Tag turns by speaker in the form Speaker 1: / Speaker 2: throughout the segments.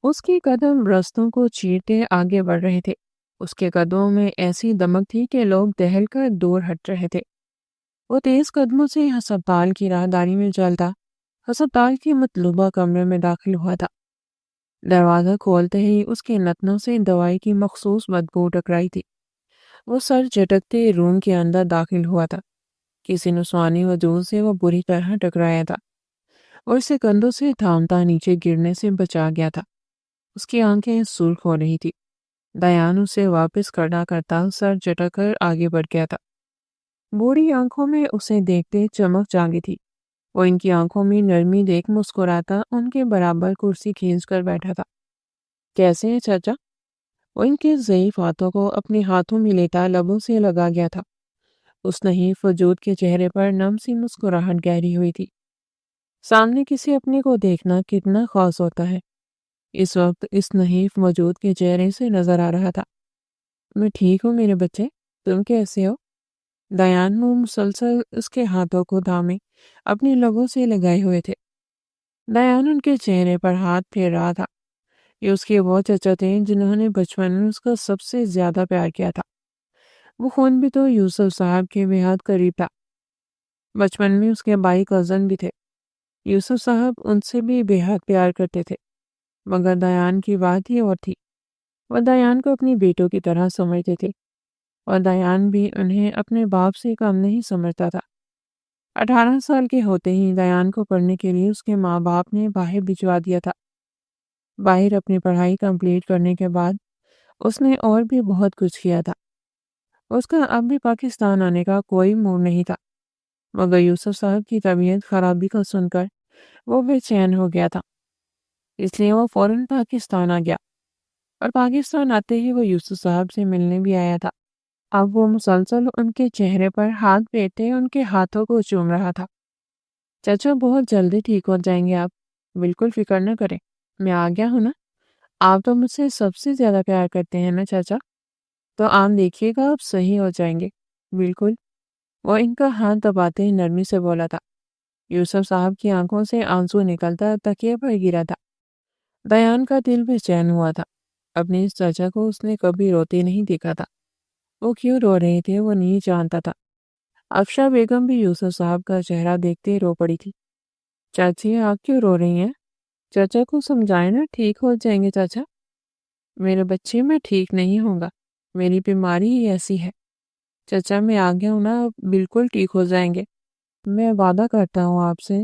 Speaker 1: اس کے قدم رستوں کو چیرتے آگے بڑھ رہے تھے۔ اس کے قدموں میں ایسی دمک تھی کہ لوگ دہل کر دور ہٹ رہے تھے۔ وہ تیز قدموں سے ہسپتال کی راہداری میں چلتا، ہسپتال کے مطلوبہ کمرے میں داخل ہوا تھا۔ دروازہ کھولتے ہی اس کے نتنوں سے دوائی کی مخصوص بدبو ٹکرائی تھی۔ وہ سر جھٹکتے روم کے اندر داخل ہوا تھا۔ کسی نسوانی وجود سے وہ بری طرح ٹکرایا تھا اور اسے کندھوں سے تھامتا نیچے گرنے سے بچا گیا تھا۔ اس کی آنکھیں سرخ ہو رہی تھی۔ دیان اسے واپس کھڑا کرتا سر جھٹک کر آگے بڑھ گیا تھا۔ بوڑھی آنکھوں میں اسے دیکھتے چمک جاگی تھی۔ وہ ان کی آنکھوں میں نرمی دیکھ مسکراتا ان کے برابر کرسی کھینچ کر بیٹھا تھا۔ کیسے ہیں چچا؟ وہ ان کے ضعیف ہاتھوں کو اپنے ہاتھوں میں لیتا لبوں سے لگا گیا تھا۔ اس نحیف وجود کے چہرے پر نم سی مسکراہٹ گہری ہوئی تھی۔ سامنے کسی اپنے کو دیکھنا کتنا خاص ہوتا ہے، اس وقت اس نحیف وجود کے چہرے سے نظر آ رہا تھا۔ میں ٹھیک ہوں میرے بچے، تم کیسے ہو؟ دیان منہ مسلسل اس کے ہاتھوں کو تھامے اپنی لبوں سے لگائے ہوئے تھے۔ دیان ان کے چہرے پر ہاتھ پھیر رہا تھا۔ یہ اس کے وہ چچا تھے جنہوں نے بچپن میں اس کا سب سے زیادہ پیار کیا تھا۔ وہ خون بھی تو یوسف صاحب کے بے حد قریب تھا۔ بچپن میں اس کے بھائی کزن بھی تھے۔ یوسف صاحب ان سے بھی بے حد پیار کرتے تھے، مگر دیان کی بات ہی اور تھی۔ وہ دیان کو اپنی بیٹوں کی طرح سمجھتے تھے اور دیان بھی انہیں اپنے باپ سے کم نہیں سمجھتا تھا۔ 18 سال کے ہوتے ہی دیان کو پڑھنے کے لیے اس کے ماں باپ نے باہر بھجوا دیا تھا۔ باہر اپنی پڑھائی کمپلیٹ کرنے کے بعد اس نے اور بھی بہت کچھ کیا تھا۔ اس کا اب بھی پاکستان آنے کا کوئی موڈ نہیں تھا، مگر یوسف صاحب کی طبیعت خرابی کا سن کر وہ بے چین ہو گیا تھا۔ اس لیے وہ فوراً پاکستان آ گیا اور پاکستان آتے ہی وہ یوسف صاحب سے ملنے بھی آیا تھا۔ اب وہ مسلسل ان کے چہرے پر ہاتھ پھیرتے ان کے ہاتھوں کو چوم رہا تھا۔ چچا بہت جلدی ٹھیک ہو جائیں گے آپ، بالکل فکر نہ کریں، میں آ گیا ہوں نا۔ آپ تو مجھ سے سب سے زیادہ پیار کرتے ہیں نا چچا، تو آپ دیکھیے گا آپ صحیح ہو جائیں گے، بالکل۔ وہ ان کا ہاتھ دباتے نرمی سے بولا تھا۔ یوسف صاحب کی آنکھوں سے آنسو نکلتا تکیے پر گرا تھا۔ دیان کا دل بے چین ہوا تھا۔ اپنے اس چچا کو اس نے کبھی روتے نہیں دیکھا تھا۔ وہ کیوں رو رہے تھے وہ نہیں جانتا تھا۔ افشا بیگم بھی یوسف صاحب کا چہرہ دیکھتے رو پڑی تھی۔ چاچی آپ کیوں رو رہی ہیں؟ چچا کو سمجھائیں نا، ٹھیک ہو جائیں گے چچا۔ میرے بچے میں ٹھیک نہیں ہوں گا، میری بیماری ہی ایسی ہے۔ چچا میں آ گیا ہوں نا، بالکل ٹھیک ہو جائیں گے، میں وعدہ کرتا ہوں آپ سے۔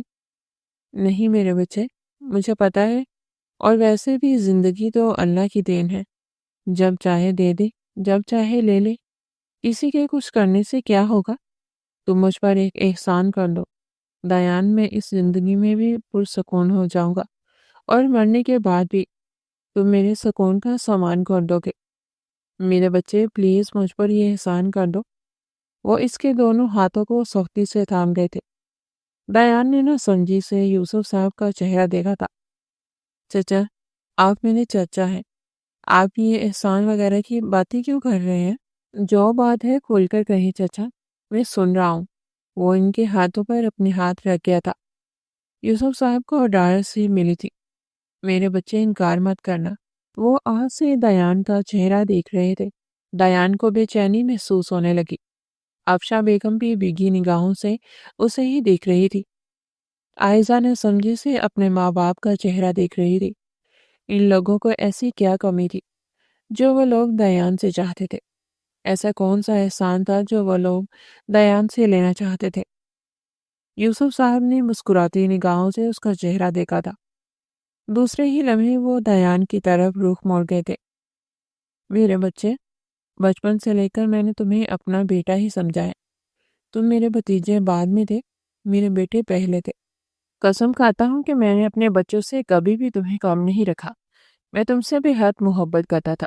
Speaker 1: نہیں میرے بچے، مجھے پتا ہے، اور ویسے بھی زندگی تو اللہ کی دین ہے، جب چاہے دے دے، جب چاہے لے لے، کسی کے کچھ کرنے سے کیا ہوگا؟ تم مجھ پر ایک احسان کر دو دیان، میں اس زندگی میں بھی پرسکون ہو جاؤں گا اور مرنے کے بعد بھی تم میرے سکون کا سامان کر دو گے۔ میرے بچے پلیز مجھ پر یہ احسان کر دو۔ وہ اس کے دونوں ہاتھوں کو سختی سے تھام گئے تھے۔ دیان نے نہ سنجی سے یوسف صاحب کا چہرہ دیکھا تھا۔ چچا، آپ میرے چچا ہیں، آپ یہ احسان وغیرہ کی باتیں کیوں کر رہے ہیں؟ جو بات ہے کھول کر کہیں چچا، میں سن رہا ہوں۔ وہ ان کے ہاتھوں پر اپنے ہاتھ رکھ گیا تھا۔ یوسف صاحب کو ڈار سی ملی تھی۔ میرے بچے انکار مت کرنا۔ وہ آج سے دیان کا چہرہ دیکھ رہے تھے۔ دیان کو بے چینی محسوس ہونے لگی۔ افشا بیگم بھی بھیگی نگاہوں سے اسے ہی دیکھ رہی تھی۔ عائزہ نے سمجھی سے اپنے ماں باپ کا چہرہ دیکھ رہی تھی۔ ان لوگوں کو ایسی کیا کمی تھی جو وہ لوگ دیان سے چاہتے تھے؟ ایسا کون سا احسان تھا جو وہ لوگ دیان سے لینا چاہتے تھے؟ یوسف صاحب نے مسکراتی نگاہوں سے اس کا چہرہ دیکھا تھا۔ دوسرے ہی لمحے وہ دیان کی طرف رخ موڑ گئے تھے۔ میرے بچے، بچپن سے لے کر میں نے تمہیں اپنا بیٹا ہی سمجھا ہے۔ تم میرے بھتیجے بعد میں تھے، میرے بیٹے پہلے تھے۔ قسم کھاتا ہوں کہ میں نے اپنے بچوں سے کبھی بھی تمہیں کم نہیں رکھا۔ میں تم سے بے حد محبت کرتا تھا۔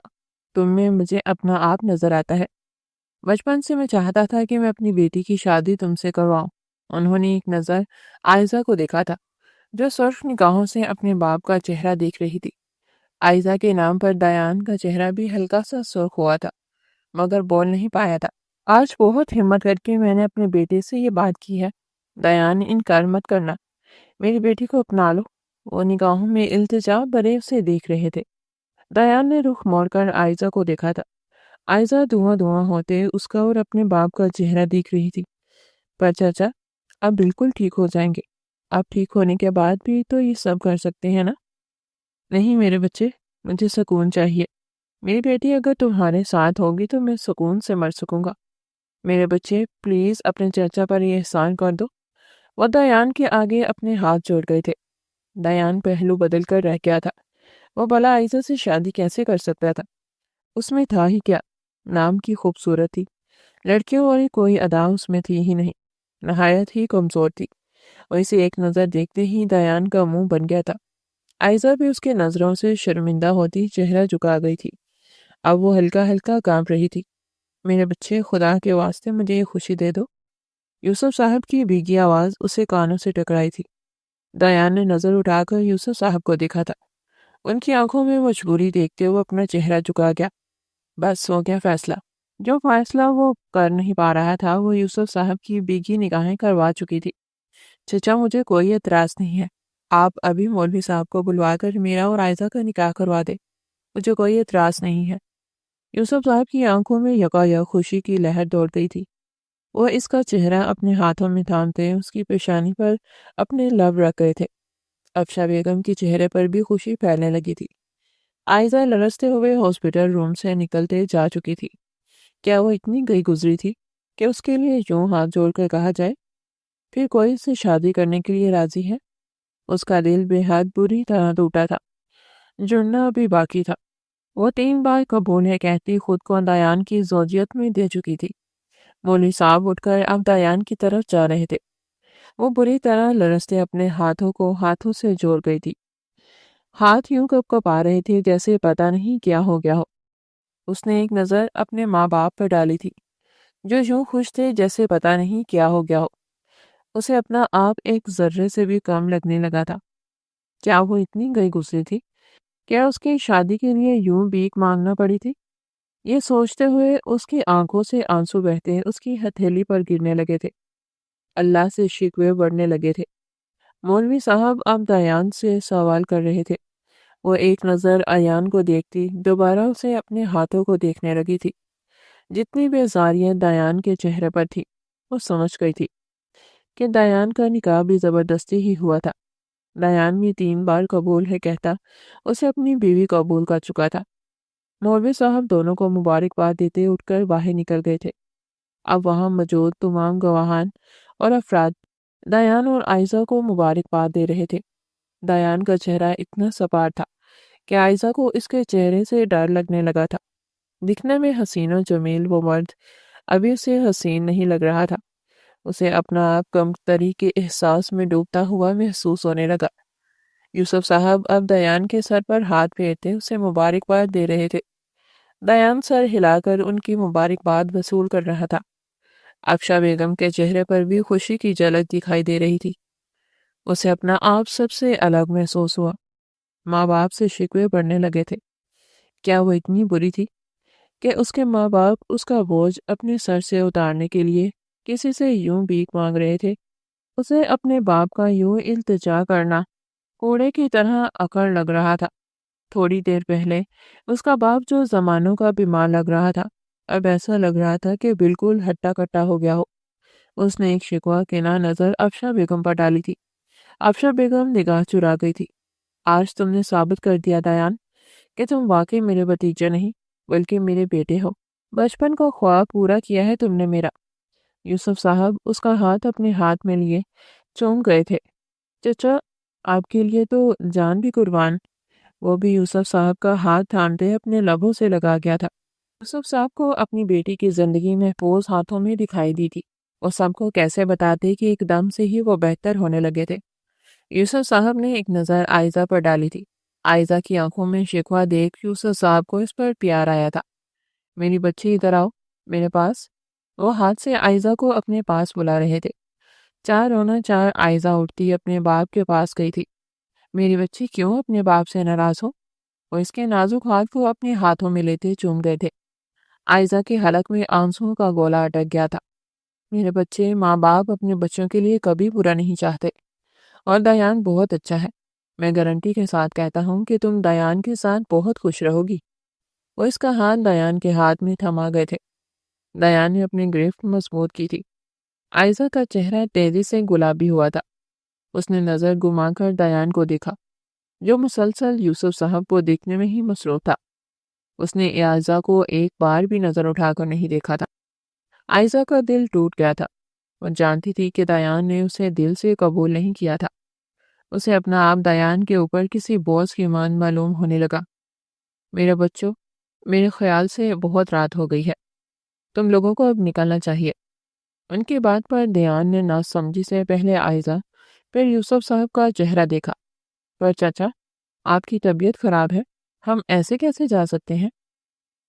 Speaker 1: تم میں مجھے اپنا آپ نظر آتا ہے۔ بچپن سے میں چاہتا تھا کہ میں اپنی بیٹی کی شادی تم سے کرواؤں۔ انہوں نے ایک نظر عائزہ کو دیکھا تھا، جو صرف نگاہوں سے اپنے باپ کا چہرہ دیکھ رہی تھی۔ عائزہ کے نام پر دیان کا چہرہ بھی ہلکا سا سرخ ہوا تھا، مگر بول نہیں پایا تھا۔ آج بہت ہمت کر کے میں نے اپنے بیٹے سے یہ بات کی ہے۔ دیان، انکار مت کرنا، میری بیٹی کو اپنا لو۔ وہ نگاہوں میں التجا بھرے اسے دیکھ رہے تھے۔ دیان نے رخ موڑ کر عائزہ کو دیکھا تھا۔ عائزہ دھواں دھواں ہوتے اس کا اور اپنے باپ کا چہرہ دیکھ رہی تھی۔ پر چاچا، آپ بالکل ٹھیک ہو جائیں گے۔ آپ ٹھیک ہونے کے بعد بھی تو یہ سب کر سکتے ہیں نا؟ نہیں میرے بچے، مجھے سکون چاہیے۔ میری بیٹی اگر تمہارے ساتھ ہوگی تو میں سکون سے مر سکوں گا۔ میرے بچے پلیز اپنے چاچا پر یہ احسان کر دو۔ وہ دیان کے آگے اپنے ہاتھ جوڑ گئے تھے۔ دیان پہلو بدل کر رہ گیا تھا۔ وہ بلا عائزہ سے شادی کیسے کر سکتا تھا؟ اس میں تھا ہی کیا؟ نام کی خوبصورت تھی، لڑکیوں والی کوئی ادا اس میں تھی ہی نہیں، نہایت ہی کمزور تھی۔ اور اسے ایک نظر دیکھتے ہی دیان کا منہ بن گیا تھا۔ عائزہ بھی اس کے نظروں سے شرمندہ ہوتی چہرہ جھکا گئی تھی۔ اب وہ ہلکا ہلکا کانپ رہی تھی۔ میرے بچے، خدا کے واسطے مجھے یہ خوشی دے دو۔ یوسف صاحب کی بھیگی آواز اسے کانوں سے ٹکرائی تھی۔ دیان نے نظر اٹھا کر یوسف صاحب کو دیکھا تھا۔ ان کی آنکھوں میں مجبوری دیکھتے وہ اپنا چہرہ جھکا گیا۔ بس ہو گیا فیصلہ۔ جو فیصلہ وہ کر نہیں پا رہا تھا وہ یوسف صاحب کی بھیگی نگاہیں کروا چکی تھی۔ چچا، مجھے کوئی اعتراض نہیں ہے۔ آپ ابھی مولوی صاحب کو بلوا کر میرا اور عائزہ کا نکاح کروا دے۔ مجھے کوئی اعتراض نہیں ہے۔ یوسف صاحب کی آنکھوں میں یکایک خوشی کی لہر دوڑ گئی تھی۔ وہ اس کا چہرہ اپنے ہاتھوں میں تھامتے اس کی پیشانی پر اپنے لب رکھ گئے تھے۔ افشا بیگم کے چہرے پر بھی خوشی پھیلنے لگی تھی۔ عائزہ لرزتے ہوئے ہاسپٹل روم سے نکلتے جا چکی تھی۔ کیا وہ اتنی گئی گزری تھی کہ اس کے لیے یوں ہاتھ جوڑ کر کہا جائے پھر کوئی اس سے شادی کرنے کے لیے راضی ہے؟ اس کا دل بے حد بری طرح ٹوٹا تھا۔ جڑنا ابھی باقی تھا۔ وہ 3 بار قبول ہے کہتی خود کو دیان کی زوجیت میں دے چکی تھی۔ مولوی صاحب اٹھ کر اب دیان کی طرف جا رہے تھے۔ وہ بری طرح لرزتے اپنے ہاتھوں کو ہاتھوں سے جوڑ گئی تھی۔ ہاتھ یوں کب کب آ رہے تھے جیسے پتہ نہیں کیا ہو گیا ہو۔ اس نے ایک نظر اپنے ماں باپ پر ڈالی تھی جو یوں خوش تھے جیسے پتہ نہیں کیا ہو گیا ہو۔ اسے اپنا آپ ایک ذرے سے بھی کم لگنے لگا تھا۔ کیا وہ اتنی گئی گزری تھی؟ کیا اس کی شادی کے لیے یوں بھیک مانگنا پڑی تھی؟ یہ سوچتے ہوئے اس کی آنکھوں سے آنسو بہتے اس کی ہتھیلی پر گرنے لگے تھے۔ اللہ سے شکوے بڑھنے لگے تھے۔ مولوی صاحب اب دیان سے سوال کر رہے تھے۔ وہ ایک نظر ایان کو دیکھتی دوبارہ اسے اپنے ہاتھوں کو دیکھنے لگی تھی۔ جتنی بیزاریت دیان کے چہرے پر تھی وہ سمجھ گئی تھی کہ دیان کا نکاح بھی زبردستی ہی ہوا تھا۔ دیان بھی 3 بار قبول ہے کہتا اسے اپنی بیوی قبول کر چکا تھا۔ مولوی صاحب دونوں کو مبارکباد دیتے اٹھ کر باہر نکل گئے تھے۔ اب وہاں موجود تمام گواہان اور افراد دیان اور عائزہ کو مبارکباد دے رہے تھے۔ دیان کا چہرہ اتنا سپاٹ تھا کہ عائزہ کو اس کے چہرے سے ڈر لگنے لگا تھا۔ دکھنے میں حسین و جمیل وہ مرد ابھی اسے حسین نہیں لگ رہا تھا۔ اسے اپنا آپ کمتری کے احساس میں ڈوبتا ہوا محسوس ہونے لگا۔ یوسف صاحب اب دیان کے سر پر ہاتھ پھیرتے اسے مبارکباد دے رہے تھے۔ دیان سر ہلا کر ان کی مبارکباد وصول کر رہا تھا۔ افشا بیگم کے چہرے پر بھی خوشی کی جھلک دکھائی دے رہی تھی۔ اسے اپنا آپ سب سے الگ محسوس ہوا۔ ماں باپ سے شکوے بڑھنے لگے تھے۔ کیا وہ اتنی بری تھی کہ اس کے ماں باپ اس کا بوجھ اپنے سر سے اتارنے کے لیے کسی سے یوں بھیک مانگ رہے تھے؟ اسے اپنے باپ کا یوں التجا کرنا کوڑے کی طرح اکڑ لگ رہا تھا۔ تھوڑی دیر پہلے اس کا باپ جو زمانوں کا بیمار لگ رہا تھا اب ایسا لگ رہا تھا کہ بالکل ہٹا کٹا ہو گیا ہو۔ اس نے ایک شکوہ کنا نظر افشا بیگم پر ڈالی تھی۔ افشا بیگم نگاہ چرا گئی تھی۔ آج تم نے ثابت کر دیا دیان کہ تم واقعی میرے بھتیجے نہیں بلکہ میرے بیٹے ہو۔ بچپن کا خواب پورا کیا ہے تم نے میرا۔ یوسف صاحب اس کا ہاتھ اپنے ہاتھ میں لیے چوم گئے تھے۔ چچا، آپ کے لیے تو جان بھی قربان۔ وہ بھی یوسف صاحب کا ہاتھ تھامتے اپنے لبوں سے لگا گیا تھا۔ یوسف صاحب کو اپنی بیٹی کی زندگی محفوظ ہاتھوں میں دکھائی دی تھی۔ وہ سب کو کیسے بتاتے کہ ایک دم سے ہی وہ بہتر ہونے لگے تھے۔ یوسف صاحب نے ایک نظر عائزہ پر ڈالی تھی۔ عائزہ کی آنکھوں میں شکوہ دیکھ یوسف صاحب کو اس پر پیار آیا تھا۔ میری بچی ادھر آؤ میرے پاس۔ وہ ہاتھ سے عائزہ کو اپنے پاس بلا رہے تھے۔ چار رونا چار عائزہ اٹھتی اپنے باپ کے پاس گئی تھی۔ میری بچی کیوں اپنے باپ سے ناراض ہو؟ وہ اس کے نازک ہاتھ کو اپنے ہاتھوں میں لیتے چوم گئے تھے۔ عائزہ کے حلق میں آنسوؤں کا گولا اٹک گیا تھا۔ میرے بچے، ماں باپ اپنے بچوں کے لیے کبھی برا نہیں چاہتے اور دیان بہت اچھا ہے۔ میں گارنٹی کے ساتھ کہتا ہوں کہ تم دیان کے ساتھ بہت خوش رہو گی۔ وہ اس کا ہاتھ دیان کے ہاتھ میں تھما گئے تھے۔ دیان نے اپنی گرفت مضبوط کی تھی۔ عائزہ کا چہرہ تیزی سے گلابی ہوا تھا۔ اس نے نظر گھما کر دیان کو دیکھا، جو مسلسل یوسف صاحب کو دیکھنے میں ہی مصروف تھا۔ اس نے عائزہ کو ایک بار بھی نظر اٹھا کر نہیں دیکھا تھا۔ عائزہ کا دل ٹوٹ گیا تھا۔ وہ جانتی تھی کہ دیان نے اسے دل سے قبول نہیں کیا تھا۔ اسے اپنا آپ دیان کے اوپر کسی بوجھ کی مان معلوم ہونے لگا۔ میرے بچوں، میرے خیال سے بہت رات ہو گئی ہے، تم لوگوں کو اب نکلنا چاہیے۔ ان کی بات پر دیان نے نہ سمجھی سے پہلے عائزہ پھر یوسف صاحب کا چہرہ دیکھا۔ پر چچا، آپ کی طبیعت خراب ہے، ہم ایسے کیسے جا سکتے ہیں؟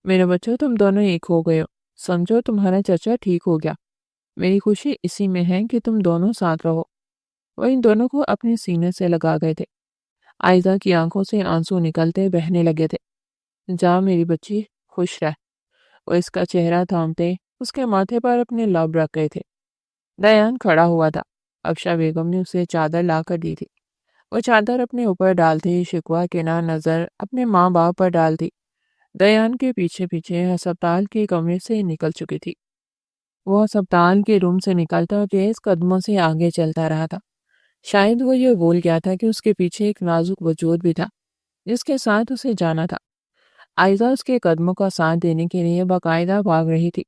Speaker 1: میرے بچوں، تم دونوں ایک ہو گئے ہو، سمجھو تمہارا چچا ٹھیک ہو گیا۔ میری خوشی اسی میں ہے کہ تم دونوں ساتھ رہو۔ وہ ان دونوں کو اپنے سینے سے لگا گئے تھے۔ عائزہ کی آنکھوں سے آنسو نکلتے بہنے لگے تھے۔ جا میری بچی، خوش رہ۔ وہ اس کا چہرہ تھامتے اس کے ماتھے پر اپنے لب رکھ گئے تھے۔ دیان کھڑا ہوا تھا۔ افشا بیگم نے اسے چادر لا کر دی تھی۔ وہ چادر اپنے اوپر ڈالتے شکوہ کے نہ نظر اپنے ماں باپ پر ڈالتی دیان کے پیچھے پیچھے ہسپتال کے کمرے سے نکل چکی تھی۔ وہ ہسپتال کے روم سے نکلتا تیز قدموں سے آگے چلتا رہا تھا۔ شاید وہ یہ بھول گیا تھا کہ اس کے پیچھے ایک نازک وجود بھی تھا جس کے ساتھ اسے جانا تھا۔ عائزہ اس کے قدموں کا ساتھ دینے کے لیے باقاعدہ بھاگ رہی تھی۔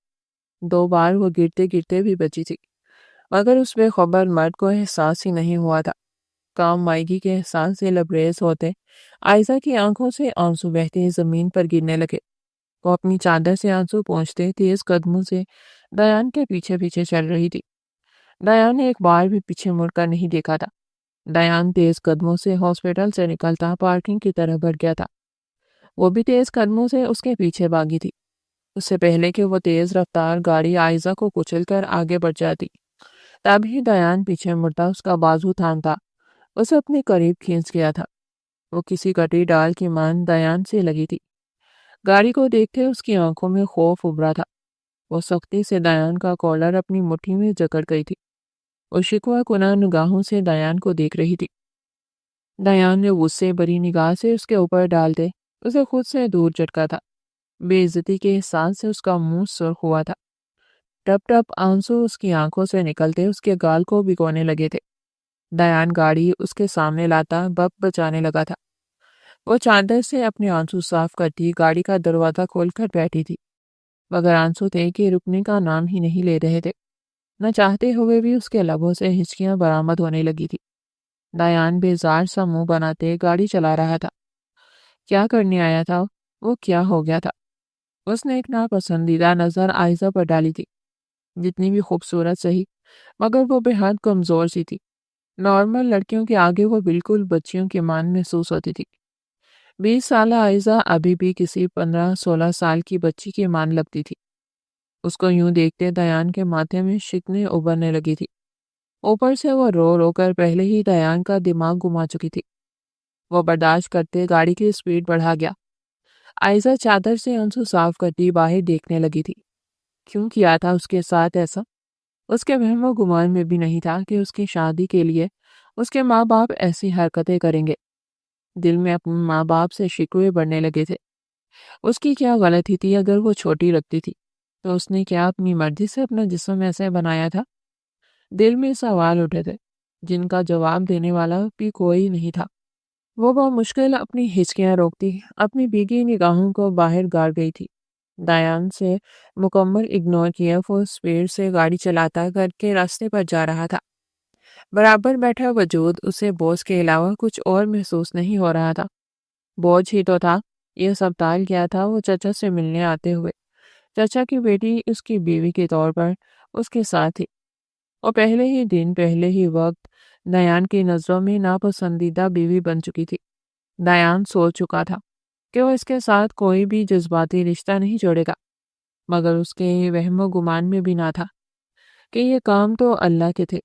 Speaker 1: 2 بار وہ گرتے گرتے بھی بچی تھی، مگر اس بے خبر مرد کو احساس ہی نہیں ہوا تھا۔ کام مائیگی کے احساس سے لبریز ہوتے عائزہ کی آنکھوں سے آنسو بہتے زمین پر گرنے لگے۔ وہ اپنی چادر سے آنسو پہنچتے تیز قدموں سے دیان کے پیچھے پیچھے چل رہی تھی۔ دیان نے ایک بار بھی پیچھے مڑ کر نہیں دیکھا تھا۔ دیان تیز قدموں سے ہاسپٹل سے نکلتا پارکنگ کی طرف بڑھ گیا تھا۔ وہ بھی تیز قدموں سے اس کے پیچھے بھاگی تھی۔ اس سے پہلے کہ وہ تیز رفتار گاڑی عائزہ کو کچل کر آگے بڑھ جاتی، تبھی دیان پیچھے مڑتا اس کا بازو تھامتا اسے اپنے قریب کھینچ گیا تھا۔ وہ کسی کٹی ڈال کی مان دیان سے لگی تھی۔ گاڑی کو دیکھتے اس کی آنکھوں میں خوف ابھرا تھا۔ وہ سختی سے دیان کا کالر اپنی مٹھی میں جکڑ گئی تھی۔ وہ شکوہ کنہ نگاہوں سے دیان کو دیکھ رہی تھی۔ دیان نے غصے بری نگاہ سے اس کے اوپر ڈالتے اسے خود سے دور جھٹکا تھا۔ بے عزتی کے احساس سے اس کا منہ سرخ ہوا تھا۔ ٹپ ٹپ آنسو اس کی آنکھوں سے نکلتے اس کے گال کو بھگونے لگے تھے۔ دیان گاڑی اس کے سامنے لاتا بپ بچانے لگا تھا۔ وہ چادر سے اپنے آنسو صاف کرتی گاڑی کا دروازہ کھول کر بیٹھی تھی، مگر آنسو تھے کہ رکنے کا نام ہی نہیں لے رہے تھے۔ نہ چاہتے ہوئے بھی اس کے لبوں سے ہچکیاں برآمد ہونے لگی تھی۔ دیان بیزار سا منہ بناتے گاڑی چلا رہا تھا۔ کیا کرنے آیا تھا وہ؟ کیا ہو گیا تھا؟ اس نے ایک ناپسندیدہ نظر عائزہ پر ڈالی تھی۔ جتنی بھی خوبصورت سہی، مگر وہ بے حد کمزور سی تھی۔ نارمل لڑکیوں کے آگے وہ بالکل بچیوں کی مان محسوس ہوتی تھی۔ 20 سالہ عائزہ ابھی بھی کسی 15-16 سال کی بچی کی مان لگتی تھی۔ اس کو یوں دیکھتے دیان کے ماتھے میں شکنیں ابھرنے لگی تھی۔ اوپر سے وہ رو رو کر پہلے ہی دیان کا دماغ گما چکی تھی۔ وہ برداشت کرتے گاڑی کی سپیڈ بڑھا گیا۔ عائزہ چادر سے آنسو صاف کرتی باہر دیکھنے لگی تھی۔ کیوں کیا تھا اس کے ساتھ ایسا؟ اس کے وہم و گمان میں بھی نہیں تھا کہ اس کی شادی کے لیے اس کے ماں باپ ایسی حرکتیں کریں گے۔ دل میں اپنے ماں باپ سے شکوے بڑھنے لگے تھے۔ اس کی کیا غلطی تھی؟ اگر وہ چھوٹی لگتی تھی تو اس نے کیا اپنی مرضی سے اپنا جسم ایسے بنایا تھا؟ دل میں سوال اٹھے تھے جن کا جواب دینے والا بھی کوئی نہیں تھا۔ وہ بہت مشکل اپنی ہچکیاں روکتی اپنی بھیگی نگاہوں کو باہر گاڑ گئی تھی۔ دیان سے مکمل اگنور کیا وہ سپیڈ سے گاڑی چلاتا گھر کے راستے پر جا رہا تھا۔ برابر بیٹھا وجود اسے بوجھ کے علاوہ کچھ اور محسوس نہیں ہو رہا تھا۔ بوجھ ہی تو تھا۔ یہ ہسپتال گیا تھا وہ چچا سے ملنے آتے ہوئے۔ چچا کی بیٹی اس کی بیوی کے طور پر اس کے ساتھ تھی۔ اور پہلے ہی دن پہلے ہی وقت دیان کی نظروں میں ناپسندیدہ بیوی بن چکی تھی۔ دیان سوچ چکا تھا کہ وہ اس کے ساتھ کوئی بھی جذباتی رشتہ نہیں جوڑے گا، مگر اس کے وہم و گمان میں بھی نہ تھا کہ یہ کام تو اللہ کے تھے،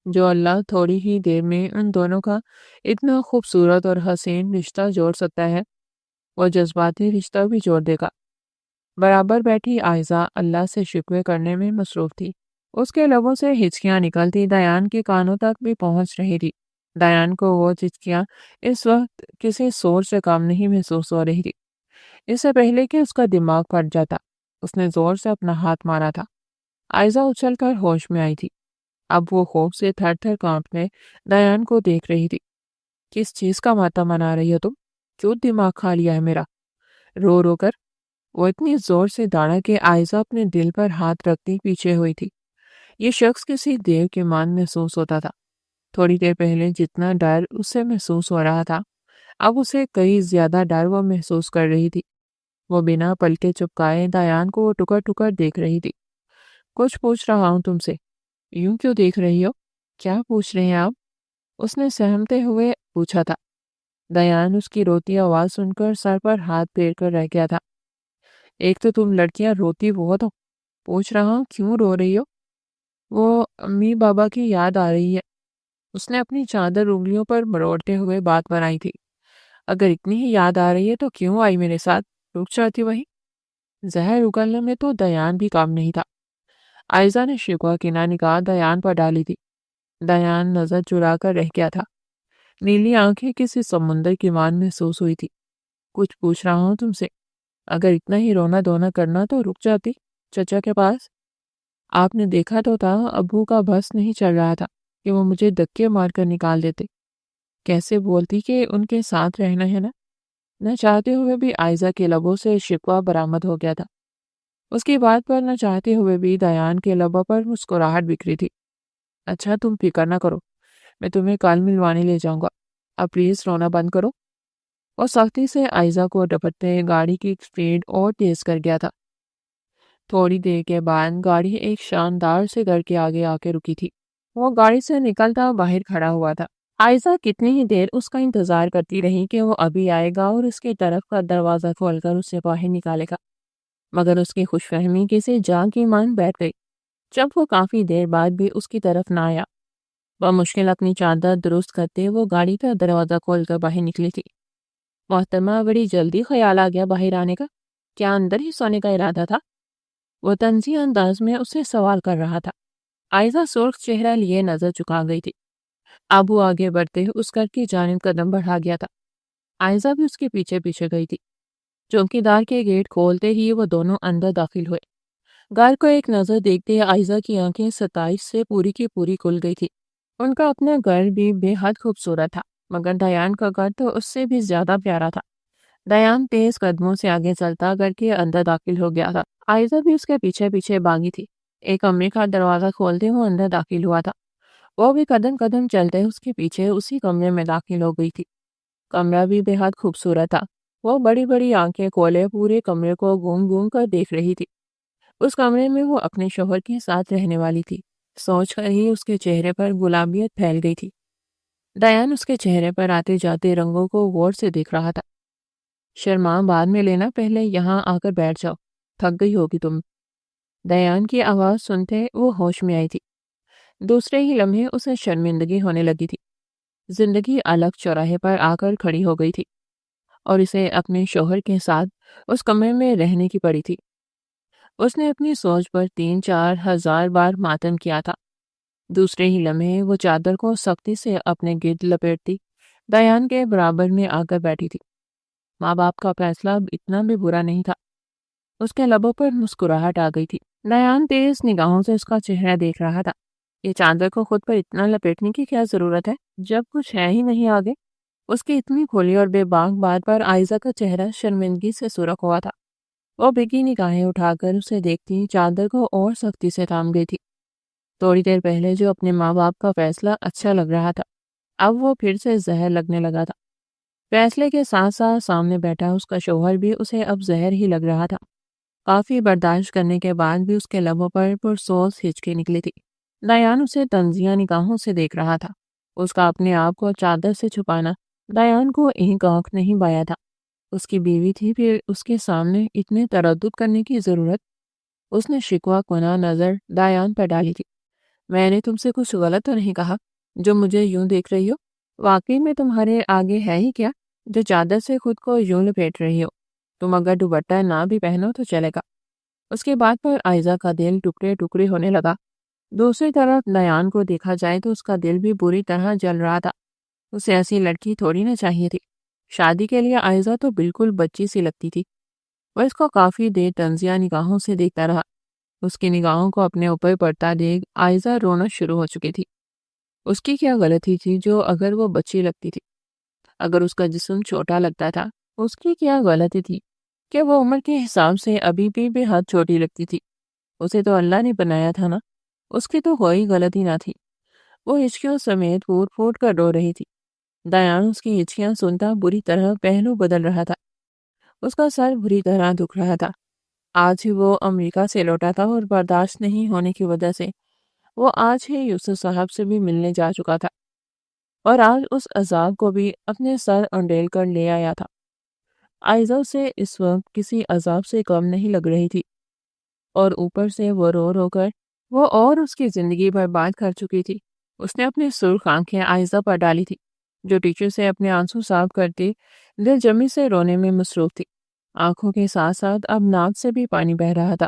Speaker 1: جو اللہ تھوڑی ہی دیر میں ان دونوں کا اتنا خوبصورت اور حسین رشتہ جوڑ سکتا ہے، وہ جذباتی رشتہ بھی جوڑ دے گا۔ برابر بیٹھی عائزہ اللہ سے شکوے کرنے میں مصروف تھی۔ اس کے لبوں سے ہچکیاں نکلتی دیان کے کانوں تک بھی پہنچ رہی تھی۔ دایان کو وہ چٹکیاں اس وقت کسی سوچ سے کام نہیں محسوس ہو رہی تھی۔ اس سے پہلے کہ اس کا دماغ پھٹ جاتا، اس نے زور سے اپنا ہاتھ مارا تھا۔ آئزہ اچھل کر ہوش میں آئی تھی۔ اب وہ خوف سے تھر تھر کانپنے دایان کو دیکھ رہی تھی۔ کس چیز کا ماتم منا رہی ہو تم؟ کیوں دماغ کھا لیا ہے میرا؟ رو رو کر وہ اتنی زور سے دوڑا کہ آئزہ اپنے دل پر ہاتھ رکھتی پیچھے ہوئی تھی۔ یہ شخص کسی دیو کے مان محسوس ہوتا تھا۔ تھوڑی دیر پہلے جتنا ڈر اسے محسوس ہو رہا تھا، اب اسے کئی زیادہ ڈر وہ محسوس کر رہی تھی۔ وہ بنا پلکے چپکائے دایان کو ٹکر ٹکر دیکھ رہی تھی۔ کچھ پوچھ رہا ہوں تم سے، یوں کیوں دیکھ رہی ہو؟ کیا پوچھ رہے ہیں آپ؟ اس نے سہمتے ہوئے پوچھا تھا۔ دایان اس کی روتی آواز سن کر سر پر ہاتھ پھیر کر رہ گیا تھا۔ ایک تو تم لڑکیاں روتی بہت ہو، پوچھ رہا ہوں کیوں رو رہی ہو؟ وہ امی بابا کی یاد آ رہی ہے۔ اس نے اپنی چادر انگلیوں پر مروڑتے ہوئے بات بنائی تھی۔ اگر اتنی ہی یاد آ رہی ہے تو کیوں آئی میرے ساتھ؟ رک جاتی وہیں۔ زہر اگلنے میں تو دایان بھی کام نہیں تھا۔ آئزہ نے شکوہ کی نگاہ دایان پر ڈالی تھی۔ دایان نظر چرا کر رہ گیا تھا۔ نیلی آنکھیں کسی سمندر کی مان محسوس ہوئی تھی۔ کچھ پوچھ رہا ہوں تم سے، اگر اتنا ہی رونا دھونا کرنا تو رک جاتی چچا کے پاس۔ آپ نے دیکھا تو تھا ابو کا بس نہیں چل رہا تھا کہ وہ مجھے دھکے مار کر نکال دیتے۔ کیسے بولتی کہ ان کے ساتھ رہنا ہے نا؟ نہ چاہتے ہوئے بھی آئزہ کے لبوں سے شکوہ برآمد ہو گیا تھا۔ اس کی بات پر نہ چاہتے ہوئے بھی دایان کے لبوں پر مسکراہٹ بکھری تھی۔ اچھا تم فکر نہ کرو، میں تمہیں کل ملوانے لے جاؤں گا، اب پلیز رونا بند کرو۔ اور سختی سے آئزہ کو ڈپٹتے گاڑی کی سپیڈ اور تیز کر گیا تھا۔ تھوڑی دیر کے بعد گاڑی ایک شاندار سے گھر کے آگے آ کے رکی تھی۔ وہ گاڑی سے نکلتا باہر کھڑا ہوا تھا۔ آئزہ کتنی ہی دیر اس کا انتظار کرتی رہی کہ وہ ابھی آئے گا اور اس کی طرف کا دروازہ کھول کر اسے باہر نکالے گا، مگر اس کی خوش فہمی کسی جان کی مان بیٹھ گئی۔ جب وہ کافی دیر بعد بھی اس کی طرف نہ آیا، وہ مشکل اپنی چادر درست کرتے وہ گاڑی کا دروازہ کھول کر باہر نکلی تھی۔ محترمہ بڑی جلدی خیال آ گیا باہر آنے کا، کیا اندر ہی سونے کا ارادہ تھا؟ وہ طنزی انداز میں اسے سوال کر رہا تھا۔ آئزہ سرخ چہرہ لیے نظر چکا گئی تھی۔ اب وہ آگے بڑھتے اس گھر کی جانب قدم بڑھا گیا تھا۔ آئزہ بھی اس کے پیچھے پیچھے گئی تھی۔ چوکیدار کے گیٹ کھولتے ہی وہ دونوں اندر داخل ہوئے۔ گھر کو ایک نظر دیکھتے آئزہ کی آنکھیں ستائش سے پوری کی پوری کھل گئی تھی۔ ان کا اپنا گھر بھی بے حد خوبصورت تھا، مگر دایان کا گھر تو اس سے بھی زیادہ پیارا تھا۔ دایان تیز قدموں سے آگے چلتا گھر کے اندر داخل ہو گیا تھا۔ آئزہ بھی اس کے پیچھے پیچھے بھاگی تھی۔ ایک کمرے کا دروازہ کھولتے وہ اندر داخل ہوا تھا۔ وہ بھی قدم قدم چلتے اس کے پیچھے اسی کمرے میں داخل ہو گئی تھی۔ کمرہ بھی بے حد خوبصورت تھا۔ وہ بڑی بڑی آنکھیں کھولے پورے کمرے کو گھوم گھوم کر دیکھ رہی تھی۔ اس کمرے میں وہ اپنے شوہر کے ساتھ رہنے والی تھی۔ سوچ کر ہی اس کے چہرے پر گلابیت پھیل گئی تھی۔ دایان اس کے چہرے پر آتے جاتے رنگوں کو غور سے دیکھ رہا تھا۔ شرما بعد میں لینا، پہلے یہاں آ کر بیٹھ جاؤ، تھک گئی ہوگی تم۔ دایان کی آواز سنتے وہ ہوش میں آئی تھی۔ دوسرے ہی لمحے اسے شرمندگی ہونے لگی تھی۔ زندگی الگ چوراہے پر آ کر کھڑی ہو گئی تھی اور اسے اپنے شوہر کے ساتھ اس کمرے میں رہنے کی پڑی تھی۔ اس نے اپنی سوچ پر 3-4 ہزار بار ماتم کیا تھا۔ دوسرے ہی لمحے وہ چادر کو سختی سے اپنے گرد لپیٹتی دایان کے برابر میں آ کر بیٹھی تھی۔ ماں باپ کا فیصلہ اب اتنا بھی برا نہیں تھا۔ اس کے لبوں پر مسکراہٹ آ گئی تھی۔ دایان تیز نگاہوں سے اس کا چہرہ دیکھ رہا تھا۔ یہ چادر کو خود پر اتنا لپیٹنے کی کیا ضرورت ہے جب کچھ ہے ہی نہیں آگے؟ اس کی اتنی کھلی اور بے باک بات پر آئزہ کا چہرہ شرمندگی سے سرخ ہوا تھا۔ وہ بھیگی نگاہیں اٹھا کر اسے دیکھتی چادر کو اور سختی سے تھام گئی تھی۔ تھوڑی دیر پہلے جو اپنے ماں باپ کا فیصلہ اچھا لگ رہا تھا، اب وہ پھر سے زہر لگنے لگا تھا۔ فیصلے کے ساتھ ساتھ سامنے بیٹھا اس کا شوہر بھی اسے اب زہر ہی لگ رہا تھا۔ کافی برداشت کرنے کے بعد بھی اس کے لبوں پر پرسوز ہچکی نکلی تھی۔ دایان اسے طنزیہ نگاہوں سے دیکھ رہا تھا۔ اس کا اپنے آپ کو چادر سے چھپانا دایان کو ایک آنکھ نہیں بایا تھا۔ اس کی بیوی تھی، پھر اس کے سامنے اتنے تردد کرنے کی ضرورت؟ اس نے شکوہ کناں نظر دایان پر ڈالی تھی۔ میں نے تم سے کچھ غلط تو نہیں کہا جو مجھے یوں دیکھ رہی ہو؟ واقعی میں تمہارے آگے ہے ہی کیا جو چادر سے خود کو یوں لپیٹ رہی ہو؟ تم اگر دوپٹہ نہ بھی پہنو تو چلے گا۔ اس کے بعد پر آئزہ کا دل ٹکڑے ٹکڑے ہونے لگا۔ دوسری طرف دایان کو دیکھا جائے تو اس کا دل بھی بری طرح جل رہا تھا۔ اسے ایسی لڑکی تھوڑی نہ چاہیے تھی۔ شادی کے لیے عائزہ تو بالکل بچی سی لگتی تھی۔ وہ اس کو کافی دیر طنزیہ نگاہوں سے دیکھتا رہا۔ اس کی نگاہوں کو اپنے اوپر پڑتا دیکھ عائزہ رونا شروع ہو چکی تھی۔ اس کی کیا غلطی تھی جو اگر وہ بچی لگتی تھی؟ اگر اس کا جسم چھوٹا لگتا تھا، اس کی کیا غلطی تھی کہ وہ عمر کے حساب سے ابھی بھی بے حد چھوٹی لگتی تھی؟ اسے تو اللہ نے بنایا تھا نا، اس کی تو کوئی غلطی نہ تھی۔ وہ ہچکیوں سمیت پھوٹ پھوٹ کر رو رہی تھی۔ دیان اس کی ہچکیاں سنتا بری طرح پہلو بدل رہا تھا۔ اس کا سر بری طرح دکھ رہا تھا۔ آج ہی وہ امریکہ سے لوٹا تھا اور برداشت نہیں ہونے کی وجہ سے وہ آج ہی یوسف صاحب سے بھی ملنے جا چکا تھا اور آج اس عذاب کو بھی اپنے سر انڈیل کر لے آیا تھا۔ عائزہ سے اس وقت کسی عذاب سے کم نہیں لگ رہی تھی، اور اوپر سے وہ رو رو کر وہ اور اس کی زندگی برباد کر چکی تھی۔ اس نے اپنی سرخ آنکھیں عائزہ پر ڈالی تھی، جو ٹیچر سے اپنے آنسو صاف کرتی دل جمی سے رونے میں مصروف تھی۔ آنکھوں کے ساتھ ساتھ اب ناک سے بھی پانی بہہ رہا تھا۔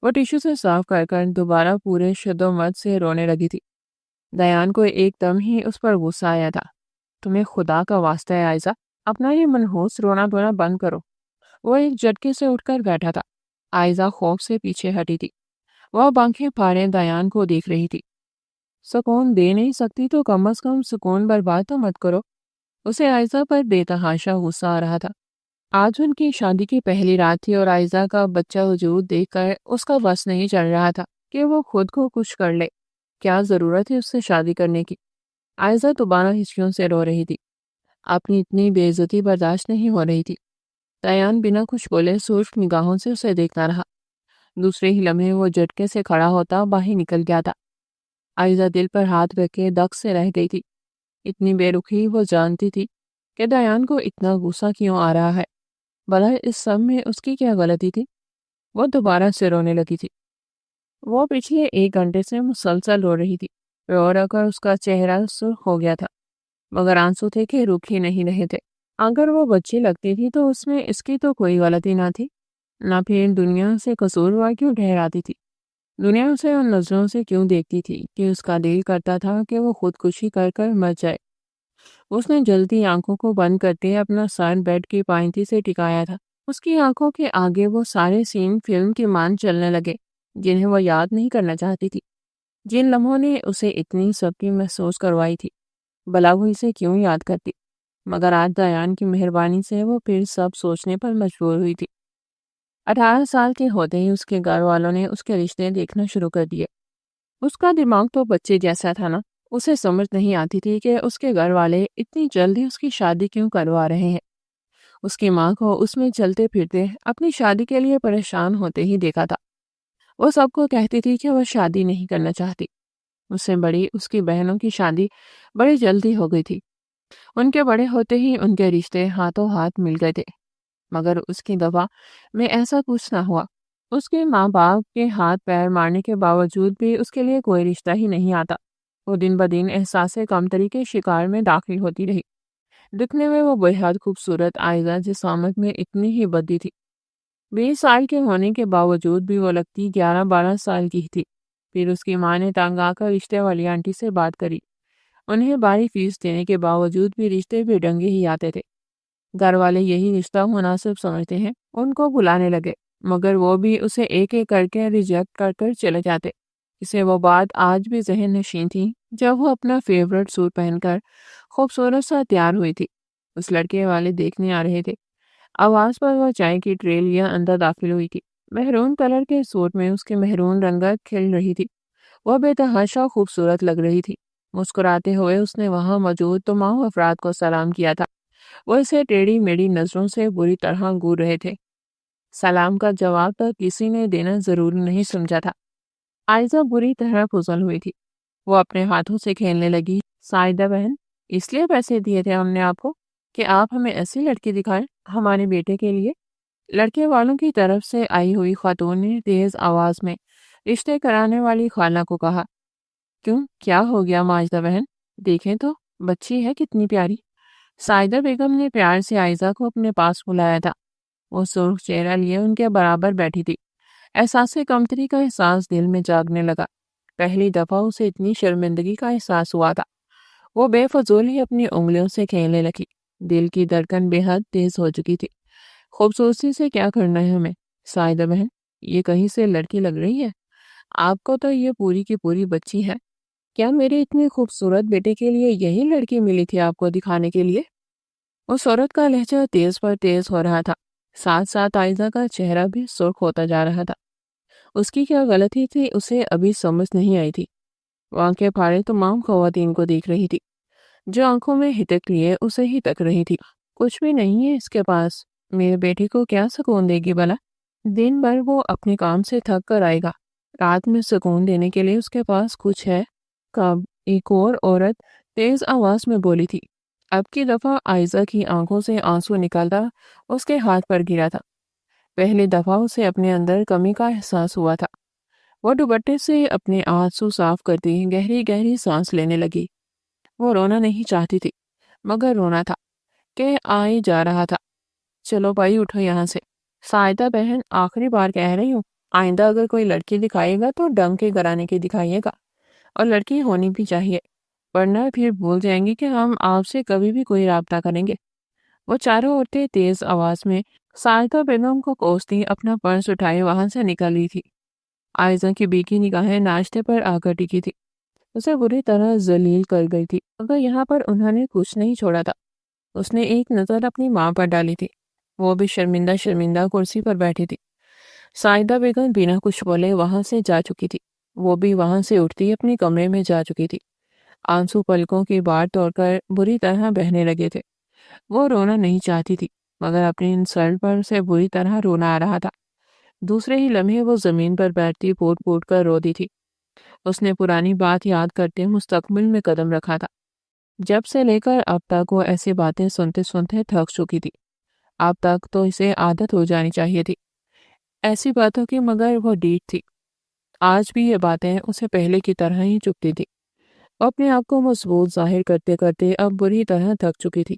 Speaker 1: وہ ٹیشو سے صاف کر کر دوبارہ پورے شد و مت سے رونے لگی تھی۔ دیان کو ایک دم ہی اس پر غصہ آیا تھا۔ تمہیں خدا کا واسطہ ہے عائزہ، اپنا یہ منحوس رونا دھونا بند کرو۔ وہ ایک جھٹکے سے اٹھ کر بیٹھا تھا۔ عائزہ خوف سے پیچھے ہٹی تھی۔ وہ اب آنکھیں پھاڑے دیان کو دیکھ رہی تھی۔ سکون دے نہیں سکتی تو کم از کم سکون برباد تو مت کرو۔ اسے عائزہ پر بے تحاشا غصہ آ رہا تھا۔ آج ان کی شادی کی پہلی رات تھی اور عائزہ کا بچہ وجود دیکھ کر اس کا بس نہیں چل رہا تھا کہ وہ خود کو کچھ کر لے۔ کیا ضرورت ہے اس سے شادی کرنے کی؟ عائزہ دوبارہ ہچکیوں سے رو رہی تھی۔ اپنی اتنی بے عزتی برداشت نہیں ہو رہی تھی۔ دیان بنا کچھ بولے سرخ نگاہوں سے اسے دیکھتا رہا۔ دوسرے ہی لمحے وہ جھٹکے سے کھڑا ہوتا باہر نکل گیا تھا۔ عائزہ دل پر ہاتھ رکھ کے دک سے رہ گئی تھی۔ اتنی بے رخی وہ جانتی تھی کہ دیان کو اتنا غصہ کیوں آ رہا ہے۔ بھلا اس سب میں اس کی کیا غلطی تھی؟ وہ دوبارہ سے رونے لگی تھی۔ وہ پچھلے 1 گھنٹے سے مسلسل رو رہی تھی۔ رو رو کر اس کا چہرہ سرخ ہو گیا تھا، مگر آنسو تھے کہ رک ہی نہیں رہے تھے۔ اگر وہ بچی لگتی تھی تو اس میں اس کی تو کوئی غلطی نہ تھی، نہ پھر دنیا سے قصوروار کیوں ٹھہراتی تھی؟ دنیا اسے ان نظروں سے کیوں دیکھتی تھی کہ اس کا دل کرتا تھا کہ وہ خودکشی کر کر مر جائے؟ اس نے جلدی آنکھوں کو بند کرتے اپنا سر بیڈ کی پائنتی سے ٹکایا تھا۔ اس کی آنکھوں کے آگے وہ سارے سین فلم کی مان چلنے لگے جنہیں وہ یاد نہیں کرنا چاہتی تھی، جن لمحوں نے اسے اتنی سبکی محسوس کروائی تھی۔ بھلا وہ اسے کیوں یاد کرتی؟ مگر آج دیان کی مہربانی سے وہ پھر سب سوچنے پر مجبور ہوئی تھی۔ 18 سال کے ہوتے ہی اس کے گھر والوں نے اس کے رشتے دیکھنا شروع کر دیے۔ اس کا دماغ تو بچے جیسا تھا نا، اسے سمجھ نہیں آتی تھی کہ اس کے گھر والے اتنی جلدی اس کی شادی کیوں کروا رہے ہیں۔ اس کی ماں کو اس میں چلتے پھرتے اپنی شادی کے لیے پریشان ہوتے ہی دیکھا تھا۔ وہ سب کو کہتی تھی کہ وہ شادی نہیں کرنا چاہتی۔ اس سے بڑی اس کی بہنوں کی شادی بڑی جلدی ہو گئی تھی۔ ان کے بڑے ہوتے ہی ان کے رشتے ہاتھوں ہاتھ مل گئے تھے، مگر اس کی دفعہ میں ایسا کچھ نہ ہوا۔ اس کے ماں باپ کے ہاتھ پیر مارنے کے باوجود بھی اس کے لیے کوئی رشتہ ہی نہیں آتا۔ وہ دن بدن احساس کمتری کے شکار میں داخل ہوتی رہی۔ دکھنے میں وہ بہت خوبصورت عائزہ جسامت میں اتنی ہی بدی تھی۔ 20 سال کے ہونے کے باوجود بھی وہ لگتی 11-12 سال کی تھی۔ پھر اس کی ماں نے تنگ آ کر رشتے والی آنٹی سے بات کری۔ انہیں باری فیس دینے کے باوجود بھی رشتے بے ڈنگے ہی آتے تھے۔ گھر والے یہی رشتہ مناسب سمجھتے ہیں، ان کو بلانے لگے، مگر وہ بھی اسے ایک ایک کر کے ریجیکٹ کر کر چلے جاتے۔ اسے وہ بات آج بھی ذہن نشین تھی جب وہ اپنا فیورٹ سوٹ پہن کر خوبصورت سا تیار ہوئی تھی۔ اس لڑکے والے دیکھنے آ رہے تھے۔ آواز پر وہ چائے کی ٹرے لیے اندر داخل ہوئی تھی۔ مہرون کلر کے سوٹ میں اس کی مہرون رنگت کھل رہی تھی۔ وہ بے تحاشا خوبصورت لگ رہی تھی۔ مسکراتے ہوئے اس نے وہاں موجود تمام افراد کو سلام کیا تھا۔ وہ اسے ٹیڑھی میڑھی نظروں سے بری طرح گور رہے تھے۔ سلام کا جواب تو کسی نے دینا ضروری نہیں سمجھا تھا۔ عائزہ بری طرح پھسل ہوئی تھی۔ وہ اپنے ہاتھوں سے کھیلنے لگی۔ سائدہ بہن، اس لیے پیسے دیے تھے ہم نے آپ کو کہ آپ ہمیں ایسی لڑکی دکھائیں ہمارے بیٹے کے لیے؟ لڑکے والوں کی طرف سے آئی ہوئی خاتون نے تیز آواز میں رشتے کرانے والی خالہ کو کہا۔ کیوں، کیا ہو گیا ماجدہ بہن؟ دیکھیں تو بچی ہے کتنی پیاری۔ سائدہ بیگم نے پیار سے عائزہ کو اپنے پاس بلایا تھا۔ وہ سرخ چہرہ لیے ان کے برابر بیٹھی تھی۔ احساس کمتری کا احساس دل میں جاگنے لگا۔ پہلی دفعہ اسے اتنی شرمندگی کا احساس ہوا تھا۔ وہ بے فضول ہی اپنی انگلیوں سے کھیلنے لگی۔ دل کی دھڑکن بے حد تیز ہو چکی تھی۔ خوبصورتی سے کیا کرنا ہے ہمیں؟ سائدہ بہن، یہ کہیں سے لڑکی لگ رہی ہے؟ آپ کو تو یہ پوری کی پوری بچی ہے۔ کیا میرے اتنے خوبصورت بیٹے کے لیے یہی لڑکی ملی تھی آپ کو دکھانے کے لیے؟ اس عورت کا لہجہ تیز پر تیز ہو رہا تھا، ساتھ ساتھ عائزہ کا چہرہ بھی سرخ ہوتا جا رہا تھا۔ اس کی کیا غلطی تھی اسے ابھی سمجھ نہیں آئی تھی۔ وہ آنکھیں پھاڑے تمام خواتین کو دیکھ رہی تھی، جو آنکھوں میں ہتک لیے اسے ہی تک رہی تھی۔ کچھ بھی نہیں ہے اس کے پاس، میرے بیٹے کو کیا سکون دے گی بلا؟ دن بھر وہ اپنے کام سے تھک کر آئے گا، رات میں سکون دینے کے لیے اس کے پاس کچھ ہے؟ کب ایک اور عورت تیز آواز میں بولی تھی۔ اب کی دفعہ عائزہ کی آنکھوں سے آنسو نکلتا اس کے ہاتھ پر گرا تھا۔ پہلی دفعہ اسے اپنے اندر کمی کا احساس ہوا تھا۔ وہ دوپٹے سے اپنے آنسو صاف کرتی گہری گہری سانس لینے لگی۔ وہ رونا نہیں چاہتی تھی، مگر رونا تھا کہ آئے جا رہا تھا۔ چلو بھائی اٹھو یہاں سے۔ سائدہ بہن، آخری بار کہہ رہی ہوں، آئندہ اگر کوئی لڑکی دکھائے گا تو ڈنگ کے گرانے کی دکھائیے گا، اور لڑکی ہونی بھی چاہیے، ورنہ پھر بھول جائیں گے کہ ہم آپ سے کبھی بھی کوئی رابطہ کریں گے۔ وہ چاروں عورتیں تیز آواز میں سائدہ بیگم کو کوستی اپنا پرس اٹھائے وہاں سے نکل رہی تھی۔ عائزہ کی بیکی نگاہیں ناشتے پر آ کر ٹکی تھی، اسے بری طرح ذلیل کر گئی تھی، مگر یہاں پر انہوں نے کچھ نہیں چھوڑا تھا۔ اس نے ایک نظر اپنی ماں پر ڈالی تھی، وہ بھی شرمندہ شرمندہ کرسی پر بیٹھی تھی۔ سائدہ بیگم بنا کچھ بولے وہاں سے جا چکی تھی، وہ بھی وہاں سے اٹھتی اپنی کمرے میں جا چکی تھی۔ آنسو پلکوں کی بار توڑ کر بری طرح بہنے لگے تھے۔ وہ رونا نہیں چاہتی تھی، مگر اپنے انسلٹ پر سے بری طرح رونا آ رہا تھا۔ دوسرے ہی لمحے وہ زمین پر بیٹھتی پھوٹ پھوٹ کر رو دی تھی۔ اس نے پرانی بات یاد کرتے مستقبل میں قدم رکھا تھا۔ جب سے لے کر اب تک وہ ایسی باتیں سنتے سنتے تھک چکی تھی۔ اب تک تو اسے عادت ہو جانی چاہیے تھی ایسی باتوں کی، مگر وہ ڈیٹ تھی۔ آج بھی یہ باتیں اسے پہلے کی طرح ہی چپتی تھی۔ وہ اپنے آپ کو مضبوط ظاہر کرتے کرتے اب بری طرح تھک چکی تھی۔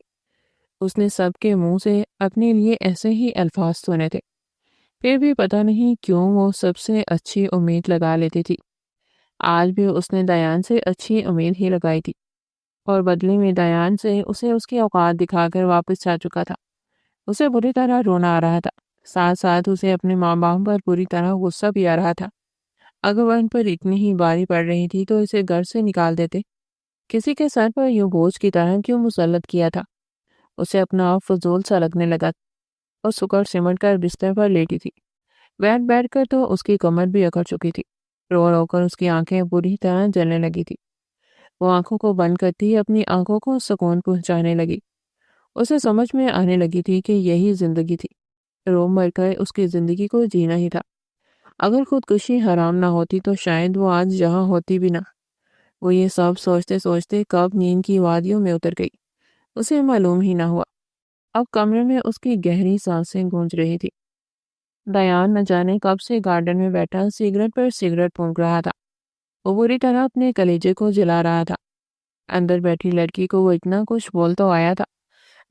Speaker 1: اس نے سب کے منہ سے اپنے لیے ایسے ہی الفاظ سنے تھے، پھر بھی پتہ نہیں کیوں وہ سب سے اچھی امید لگا لیتی تھی۔ آج بھی اس نے دیان سے اچھی امید ہی لگائی تھی، اور بدلے میں دیان سے اسے اس کی اوقات دکھا کر واپس جا چکا تھا۔ اسے بری طرح رونا آ رہا تھا، ساتھ ساتھ اسے اپنے ماں باپ پر بری طرح غصہ بھی آ رہا تھا۔ اگر وہ ان پر اتنی ہی باری پڑ رہی تھی تو اسے گھر سے نکال دیتے۔ کسی کے سر پر یوں بوجھ کی طرح کیوں مسلط کیا تھا؟ اسے اپنا آپ فضول سا لگنے لگا اور سکڑ سمٹ کر بستر پر لیٹی تھی۔ بیٹھ بیٹھ کر تو اس کی کمر بھی اکڑ چکی تھی۔ رو رو کر اس کی آنکھیں بری طرح جلنے لگی تھی۔ وہ آنکھوں کو بند کرتی اپنی آنکھوں کو سکون پہنچانے لگی۔ اسے سمجھ میں آنے لگی تھی کہ یہی زندگی تھی، رو مر کر اس کی زندگی کو جینا ہی تھا۔ اگر خودکشی حرام نہ ہوتی تو شاید وہ آج یہاں ہوتی بھی نہ۔ وہ یہ سب سوچتے سوچتے کب نیند کی وادیوں میں اتر گئی، اسے معلوم ہی نہ ہوا۔ اب کمرے میں اس کی گہری سانسیں گونج رہی تھی۔ دیان نہ جانے کب سے گارڈن میں بیٹھا سگریٹ پر سگریٹ پھونک رہا تھا۔ وہ بری طرح اپنے کلیجے کو جلا رہا تھا۔ اندر بیٹھی لڑکی کو وہ اتنا کچھ بول تو آیا تھا،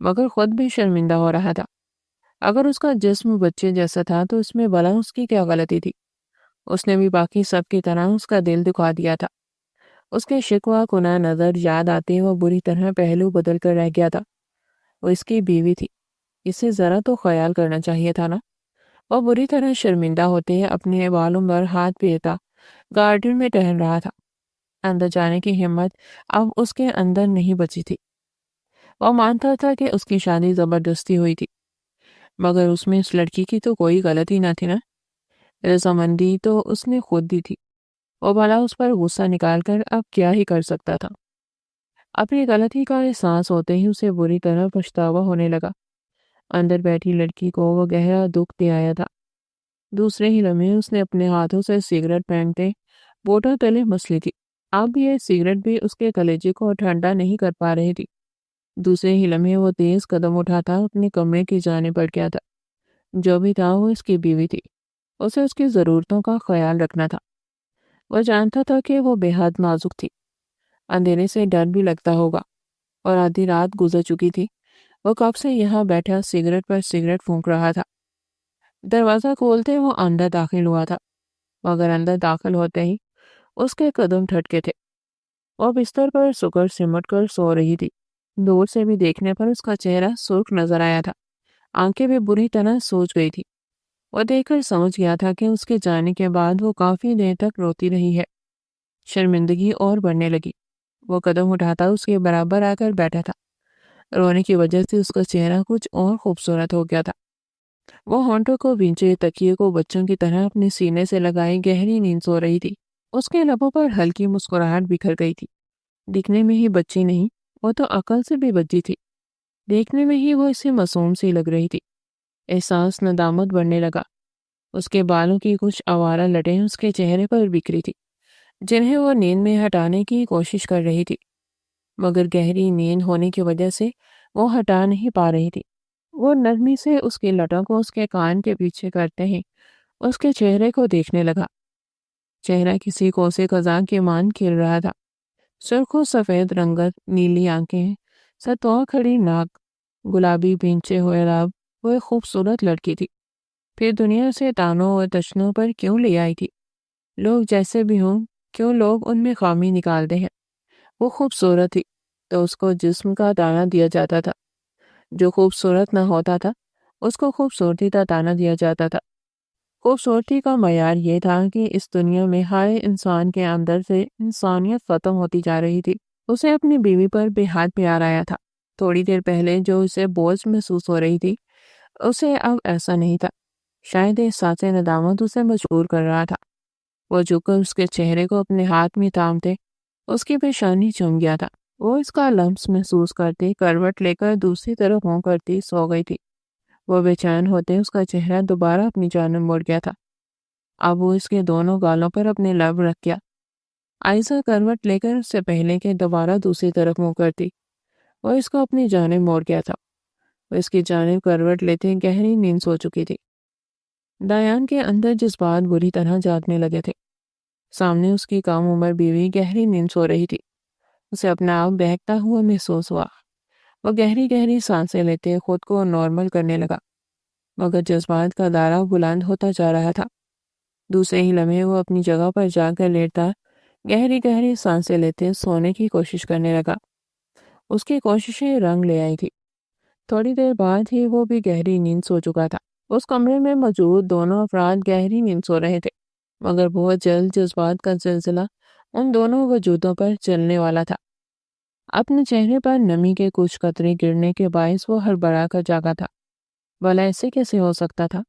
Speaker 1: مگر خود بھی شرمندہ ہو رہا تھا۔ اگر اس کا جسم بچے جیسا تھا تو اس میں بھلا اس کی کیا غلطی تھی؟ اس نے بھی باقی سب کی طرح اس کا دل دکھا دیا تھا۔ اس کے شکوہ کنہ نظر یاد آتے وہ بری طرح پہلو بدل کر رہ گیا تھا۔ وہ اس کی بیوی تھی، اسے ذرا تو خیال کرنا چاہیے تھا نا۔ وہ بری طرح شرمندہ ہوتے اپنے بالوں پر ہاتھ پھیرتا گارڈن میں ٹہل رہا تھا۔ اندر جانے کی ہمت اب اس کے اندر نہیں بچی تھی۔ وہ مانتا تھا کہ اس کی شادی زبردستی ہوئی تھی، مگر اس میں اس لڑکی کی تو کوئی غلطی نہ تھی نا۔ رضامندی تو اس نے خود دی تھی۔ وہ بھلا اس پر غصہ نکال کر اب کیا ہی کر سکتا تھا؟ اپنی غلطی کا احساس ہوتے ہی اسے بری طرح پچھتاوا ہونے لگا۔ اندر بیٹھی لڑکی کو وہ گہرا دکھ دے آیا تھا۔ دوسرے ہی لمحے اس نے اپنے ہاتھوں سے سگریٹ پھینکتے بوٹوں تلے مس لی تھی۔ اب یہ سگریٹ بھی اس کے کلیجے کو ٹھنڈا نہیں کر پا رہی تھی۔ دوسرے ہی لمحے وہ تیز قدم اٹھاتا اپنے کمرے کی جانب بڑھ گیا تھا۔ جو بھی تھا وہ اس کی بیوی تھی، اسے اس کی ضرورتوں کا خیال رکھنا تھا۔ وہ جانتا تھا کہ وہ بے حد نازک تھی، اندھیرے سے ڈر بھی لگتا ہوگا، اور آدھی رات گزر چکی تھی۔ وہ کب سے یہاں بیٹھا سگریٹ پر سگریٹ پھونک رہا تھا۔ دروازہ کھولتے وہ اندر داخل ہوا تھا، مگر اندر داخل ہوتے ہی اس کے قدم ٹھٹکے تھے۔ وہ بستر پر سکڑ سمٹ کر سو رہی تھی۔ دور سے بھی دیکھنے پر اس کا چہرہ سرخ نظر آیا تھا، آنکھیں بھی بری طرح سوج گئی تھی۔ وہ دیکھ کر سمجھ گیا تھا کہ اس کے جانے کے بعد وہ کافی دیر تک روتی رہی ہے۔ شرمندگی اور بڑھنے لگی۔ وہ قدم اٹھاتا اس کے برابر آ کر بیٹھا تھا۔ رونے کی وجہ سے اس کا چہرہ کچھ اور خوبصورت ہو گیا تھا۔ وہ ہونٹوں کو بھینچے تکیے کو بچوں کی طرح اپنے سینے سے لگائی گہری نیند سو رہی تھی۔ اس کے لبوں پر ہلکی مسکراہٹ بکھر گئی تھی۔ دکھنے میں ہی بچی نہیں، وہ تو عقل سے بھی بچی تھی۔ دیکھنے میں ہی وہ اسے معصوم سی لگ رہی تھی۔ احساس ندامت بڑھنے لگا۔ اس کے بالوں کی کچھ آوارہ لٹیں اس کے چہرے پر بکھری تھی، جنہیں وہ نیند میں ہٹانے کی کوشش کر رہی تھی، مگر گہری نیند ہونے کی وجہ سے وہ ہٹا نہیں پا رہی تھی۔ وہ نرمی سے اس کی لٹوں کو اس کے کان کے پیچھے کرتے ہی اس کے چہرے کو دیکھنے لگا۔ چہرہ کسی کوسے خزاں کے مان کھل رہا تھا۔ سرخ و سفید رنگت، نیلی آنکھیں، ستوا کھڑی ناک، گلابی بھینچے ہوئے لب، وہ ایک خوبصورت لڑکی تھی۔ پھر دنیا سے تانوں اور تشنوں پر کیوں لے آئی تھی؟ لوگ جیسے بھی ہوں، کیوں لوگ ان میں خامی نکالتے ہیں؟ وہ خوبصورت تھی تو اس کو جسم کا تانا دیا جاتا تھا۔ جو خوبصورت نہ ہوتا تھا اس کو خوبصورتی کا تانا دیا جاتا تھا۔ خوبصورتی کا معیار یہ تھا کہ اس دنیا میں ہر انسان کے اندر سے انسانیت ختم ہوتی جا رہی تھی۔ اسے اپنی بیوی پر بے حد پیار آیا تھا۔ تھوڑی دیر پہلے جو اسے بوجھ محسوس ہو رہی تھی، اسے اب ایسا نہیں تھا۔ شاید احساس ندامت اسے مجبور کر رہا تھا۔ وہ جھک کر اس کے چہرے کو اپنے ہاتھ میں تھامتے اس کی پیشانی چوم گیا تھا۔ وہ اس کا لمس محسوس کرتی کروٹ لے کر دوسری طرف منہ کرتی سو گئی تھی۔ وہ بے چین ہوتے اس کا چہرہ دوبارہ اپنی جانب مڑ گیا تھا۔ اب وہ اس کے دونوں گالوں پر اپنے لب رکھ گیا۔ عائزہ کروٹ لے کر اس سے پہلے کہ دوبارہ دوسری طرف منہ کرتی، وہ اس کو اپنی جانب موڑ گیا تھا۔ وہ اس کی جانب کروٹ لیتے گہری نیند سو چکی تھی۔ ڈایان کے اندر جذبات بری طرح جاگنے لگے تھے۔ سامنے اس کی کم عمر بیوی گہری نیند سو رہی تھی۔ اسے اپنا آپ بہکتا ہوا محسوس ہوا۔ وہ گہری گہری سانسیں لیتے خود کو نارمل کرنے لگا، مگر جذبات کا دائرہ بلند ہوتا جا رہا تھا۔ دوسرے ہی لمحے وہ اپنی جگہ پر جا کر لیٹتا گہری گہری سانسیں لیتے سونے کی کوشش کرنے لگا۔ اس کی کوششیں رنگ لے آئی تھی۔ تھوڑی دیر بعد ہی وہ بھی گہری نیند سو چکا تھا۔ اس کمرے میں موجود دونوں افراد گہری نیند سو رہے تھے، مگر بہت جلد جذبات کا زلزلہ ان دونوں وجودوں پر چلنے والا تھا۔ اپنے چہرے پر نمی کے کچھ قطرے گرنے کے باعث وہ ہڑبڑا کر جاگا تھا۔ بھلا ایسے کیسے ہو سکتا تھا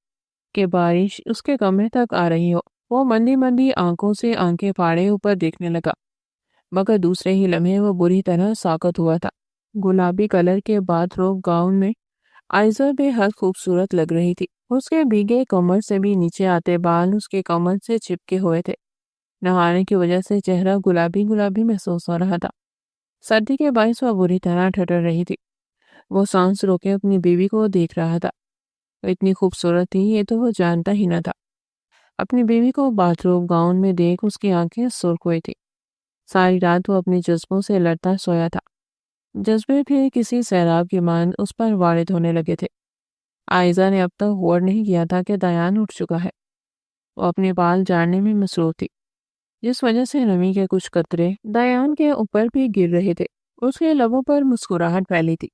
Speaker 1: کہ بارش اس کے کمرے تک آ رہی ہو؟ وہ مندی مندی آنکھوں سے آنکھیں پھاڑے اوپر دیکھنے لگا، مگر دوسرے ہی لمحے وہ بری طرح ساکت ہوا تھا۔ گلابی کلر کے باتھ روب گاؤن میں عائزہ بے حد خوبصورت لگ رہی تھی۔ اس کے بھیگے کمر سے بھی نیچے آتے بال اس کے کمر سے چپکے ہوئے تھے۔ نہانے کی وجہ سے چہرہ گلابی گلابی محسوس ہو رہا تھا۔ سردی کے باعث وہ بری طرح ٹھٹر رہی تھی۔ وہ سانس روکے اپنی بیوی کو دیکھ رہا تھا۔ وہ اتنی خوبصورت تھی یہ تو وہ جانتا ہی نہ تھا۔ اپنی بیوی کو باتھ روب گاؤن میں دیکھ اس کی آنکھیں سرخ ہوئی تھی۔ ساری رات وہ اپنے جذبوں سے لڑتا سویا تھا۔ جذبے بھی کسی سیلاب کی مانند اس پر وارد ہونے لگے تھے۔ عائزہ نے اب تک غور نہیں کیا تھا کہ ڈایان اٹھ چکا ہے۔ وہ اپنے بال جھاڑنے میں مصروف تھی، جس وجہ سے نمی کے کچھ قطرے ڈایان کے اوپر بھی گر رہے تھے۔ اس کے لبوں پر مسکراہٹ پھیلی تھی۔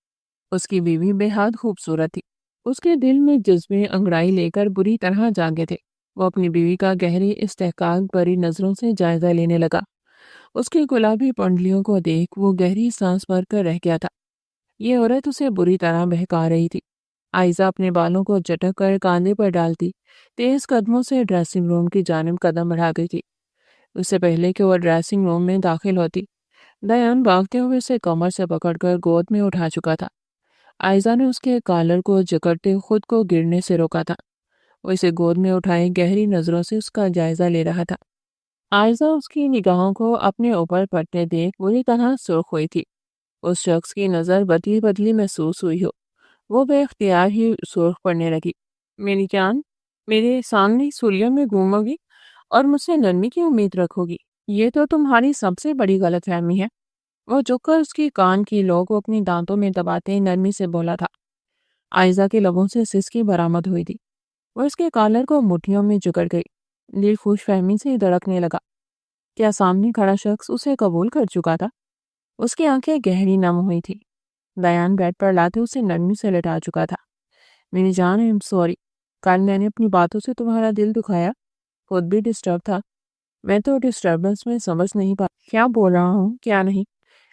Speaker 1: اس کی بیوی بے حد خوبصورت تھی۔ اس کے دل میں جذبے انگڑائی لے کر بری طرح جاگے تھے۔ وہ اپنی بیوی کا گہری استحقاق بھری نظروں سے جائزہ لینے لگا۔ اس کی گلابی پنڈلیوں کو دیکھ وہ گہری سانس بھر کر رہ گیا تھا۔ یہ عورت اسے بری طرح بہکا رہی تھی۔ عائزہ اپنے بالوں کو جھٹک کر کاندھے پر ڈالتی تیز قدموں سے ڈریسنگ روم کی جانب قدم بڑھا گئی تھی۔ اس سے پہلے کہ وہ ڈریسنگ روم میں داخل ہوتی، ڈایان بھاگتے ہوئے اسے کمر سے پکڑ کر گود میں اٹھا چکا تھا۔ عائزہ نے اس کے کالر کو جکڑتے خود کو گرنے سے روکا تھا۔ وہ اسے گود میں اٹھائے گہری نظروں سے اس کا جائزہ لے رہا تھا۔ عائزہ اس کی نگاہوں کو اپنے اوپر پڑتے دیکھ بری طرح سرخ ہوئی تھی۔ اس شخص کی نظر بدلی بدلی محسوس ہوئی ہو، وہ بے اختیار ہی سرخ پڑنے لگی۔ میری جان، میرے سامنے سوریہ میں گھومو گی اور مجھ سے نرمی کی امید رکھو گی؟ یہ تو تمہاری سب سے بڑی غلط فہمی ہے۔ وہ جھک کر اس کی کان کی لو کو اپنی دانتوں میں دباتے نرمی سے بولا تھا۔ عائزہ کے لبوں سے سسکی برآمد ہوئی تھی۔ وہ اس کے کالر کو مٹھیوں میں جکڑ گئی، دل خوش فہمی سے دھڑکنے لگا۔ کیا سامنے کھڑا شخص اسے قبول کر چکا تھا؟ اس کی آنکھیں گہری نم ہوئی تھی۔ دیان بیڈ پر لاتے اسے نرمی سے لٹا چکا تھا۔ میری جان، ایم سوری، کل میں نے اپنی باتوں سے تمہارا دل دکھایا، خود بھی ڈسٹرب تھا۔ میں تو ڈسٹربنس میں سمجھ نہیں پا کیا بول رہا ہوں کیا نہیں،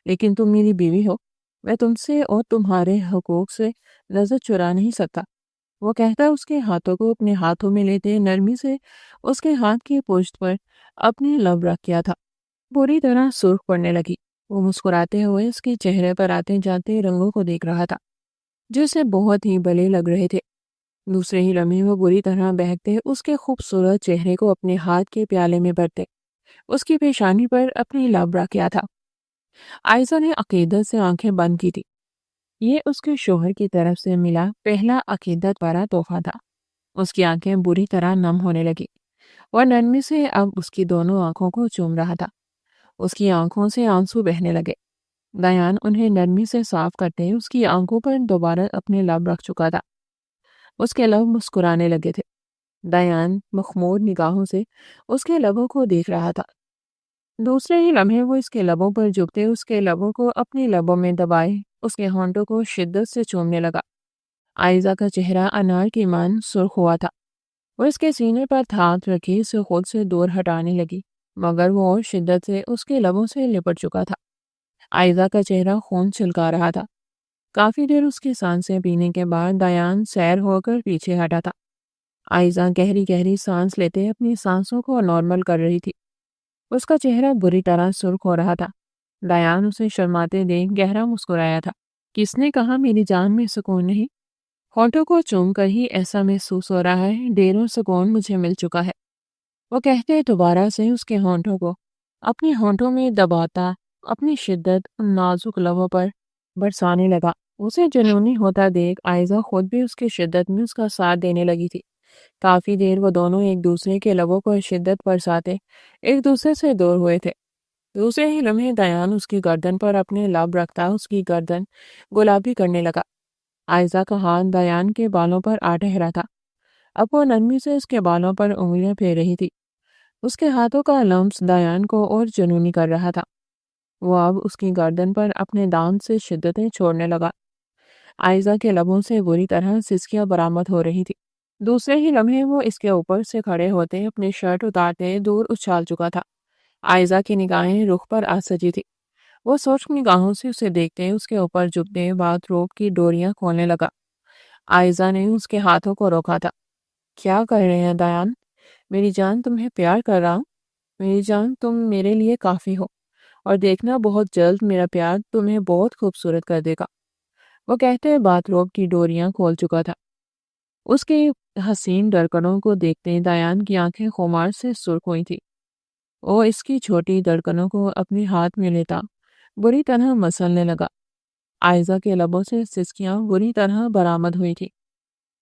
Speaker 1: لیکن تم میری بیوی ہو، میں تم سے اور تمہارے حقوق سے نظر چرا نہیں سکتا۔ وہ کہتا اس کے ہاتھوں کو اپنے ہاتھوں میں لیتے نرمی سے اس کے ہاتھ کی پشت پر اپنی لب رکھ کیا تھا۔ پوری طرح سرخ پڑنے لگی۔ وہ مسکراتے ہوئے اس کے چہرے پر آتے جاتے رنگوں کو دیکھ رہا تھا جو اسے بہت ہی بھلے لگ رہے تھے۔ دوسرے ہی لمحے وہ بری طرح بہکتے اس کے خوبصورت چہرے کو اپنے ہاتھ کے پیالے میں بھرتے اس کی پیشانی پر اپنی لب رکھ کیا تھا۔ عائزہ نے عقیدت سے آنکھیں بند کی تھی۔ یہ اس کے شوہر کی طرف سے ملا پہلا عقیدت بھرا تحفہ تھا۔ اس کی آنکھیں بری طرح نم ہونے لگی۔ وہ نرمی سے اب اس کی دونوں آنکھوں کو چوم رہا تھا۔ اس کی آنکھوں سے آنسو بہنے لگے۔ دیان انہیں نرمی سے صاف کرتے اس کی آنکھوں پر دوبارہ اپنے لب رکھ چکا تھا۔ اس کے لب مسکرانے لگے تھے۔ دیان مخمور نگاہوں سے اس کے لبوں کو دیکھ رہا تھا۔ دوسرے ہی لمحے وہ اس کے لبوں پر جھکتے اس کے لبوں کو اپنی لبوں میں دبائے اس کے ہونٹوں کو شدت سے چومنے لگا۔ عائزہ کا چہرہ انار کی مان سرخ ہوا تھا۔ وہ اس کے سینے پر ہاتھ رکھی اسے خود سے دور ہٹانے لگی، مگر وہ اور شدت سے اس کے لبوں سے لپٹ چکا تھا۔ عائزہ کا چہرہ خون چھلکا رہا تھا۔ کافی دیر اس کی سانسیں پینے کے بعد دیان سیر ہو کر پیچھے ہٹا تھا۔ عائزہ گہری گہری سانس لیتے اپنی سانسوں کو نارمل کر رہی تھی۔ اس کا چہرہ بری طرح سرخ ہو رہا تھا۔ دیان اسے شرماتے دیکھ گہرا مسکرایا تھا۔ کس نے کہا میری جان میں سکون نہیں؟ ہونٹوں کو چوم کر ہی ایسا محسوس ہو رہا ہے، ڈھیروں سکون مجھے مل چکا ہے۔ وہ کہتے دوبارہ سے اس کے ہونٹوں کو اپنی ہونٹوں میں دباتا اپنی شدت ان نازک لبوں پر برسانے لگا۔ اسے جنونی ہوتا دیکھ عائزہ خود بھی اس کی شدت میں اس کا ساتھ دینے لگی تھی۔ کافی دیر وہ دونوں ایک دوسرے کے لبوں پر شدت برساتے ایک دوسرے سے دور ہوئے تھے۔ دوسرے ہی لمحے دیان اس کی گردن پر اپنے لب رکھتا اس کی گردن گلابی کرنے لگا۔ عائزہ کا ہاتھ دیان کے بالوں پر آ ٹہرا تھا۔ اب وہ نرمی سے اس کے بالوں پر انگلیاں پھیر رہی تھی۔ اس کے ہاتھوں کا لمس دیان کو اور جنونی کر رہا تھا۔ وہ اب اس کی گردن پر اپنے دانت سے شدتیں چھوڑنے لگا۔ عائزہ کے لبوں سے بری طرح سسکیاں برآمد ہو رہی تھی۔ دوسرے ہی لمحے وہ اس کے اوپر سے کھڑے ہوتے اپنی شرٹ اتارتے دور اچھال چکا تھا۔ عائزہ کی نگاہیں رخ پر آ سجی تھی۔ وہ سوچ نگاہوں سے اسے دیکھتے اس کے اوپر جھکتے باتھ روب کی ڈوریاں کھولنے لگا۔ عائزہ نے اس کے ہاتھوں کو روکا تھا۔ کیا کر رہے ہیں دیان؟ میری جان، تمہیں پیار کر رہا ہوں۔ میری جان، تم میرے لیے کافی ہو، اور دیکھنا بہت جلد میرا پیار تمہیں بہت خوبصورت کر دے گا۔ وہ کہتے باتھ روب کی ڈوریاں کھول چکا تھا۔ اس کے حسین دھڑکنوں کو دیکھتے دیان کی آنکھیں خمار سے سرخ ہوئی تھی۔ وہ اس کی چھوٹی دھڑکنوں کو اپنے ہاتھ میں لیتا بری طرح مسلنے لگا۔ عائزہ کے لبوں سے سسکیاں بری طرح برآمد ہوئی تھی۔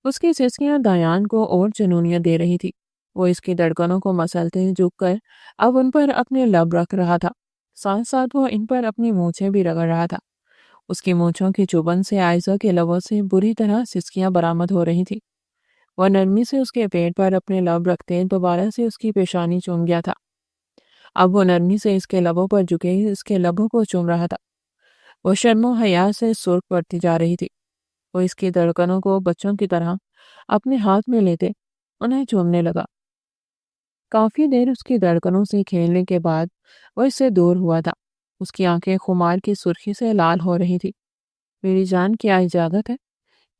Speaker 1: اس کی سسکیاں دیان کو اور جنونیت دے رہی تھی۔ وہ اس کی دھڑکنوں کو مسلتے جھک کر اب ان پر اپنے لب رکھ رہا تھا۔ ساتھ ساتھ وہ ان پر اپنی مونچھیں بھی رگڑ رہا تھا۔ اس کی مونچھوں کی چبھن سے عائزہ کے لبوں سے بری طرح سسکیاں برآمد ہو رہی تھی۔ وہ نرمی سے اس کے پیٹ پر اپنے لب رکھتے دوبارہ سے اس کی پیشانی چوم گیا تھا۔ اب وہ نرمی سے اس کے لبوں پر جھکے اس کے لبوں کو چوم رہا تھا۔ وہ شرم و حیا سے سرخ پڑتی جا رہی تھی۔ وہ اس کی دھڑکنوں کو بچوں کی طرح اپنے ہاتھ میں لیتے انہیں چومنے لگا۔ کافی دیر اس کی دھڑکنوں سے کھیلنے کے بعد وہ اس سے دور ہوا تھا۔ اس کی آنکھیں خمار کی سرخی سے لال ہو رہی تھی۔ میری جان، کیا اجازت ہے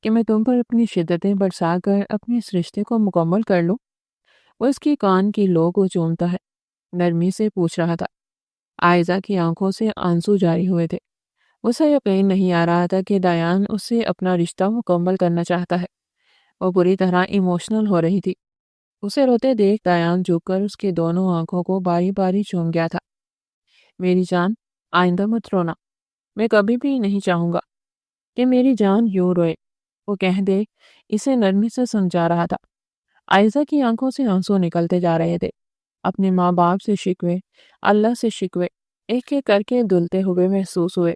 Speaker 1: کہ میں تم پر اپنی شدتیں برسا کر اپنے اس رشتے کو مکمل کر لوں؟ وہ اس کی کان کی لو کو چومتا ہے نرمی سے پوچھ رہا تھا۔ عائزہ کی آنکھوں سے آنسو جاری ہوئے تھے۔ اسے یقین نہیں آ رہا تھا کہ دیان اس سے اپنا رشتہ مکمل کرنا چاہتا ہے۔ وہ بری طرح ایموشنل ہو رہی تھی۔ اسے روتے دیکھ دیان جھک کر اس کی دونوں آنکھوں کو باری باری چوم گیا تھا۔ میری جان، آئندہ مت رونا۔ میں کبھی بھی نہیں چاہوں گا کہ میری جان یوں روئے، وہ کہہ دے اسے نرمی سے سمجھا رہا تھا۔ عائزہ کی آنکھوں سے آنسو نکلتے جا رہے تھے۔ اپنے ماں باپ سے شکوے، اللہ سے شکوے ایک ایک کر کے دھلتے ہوئے محسوس ہوئے۔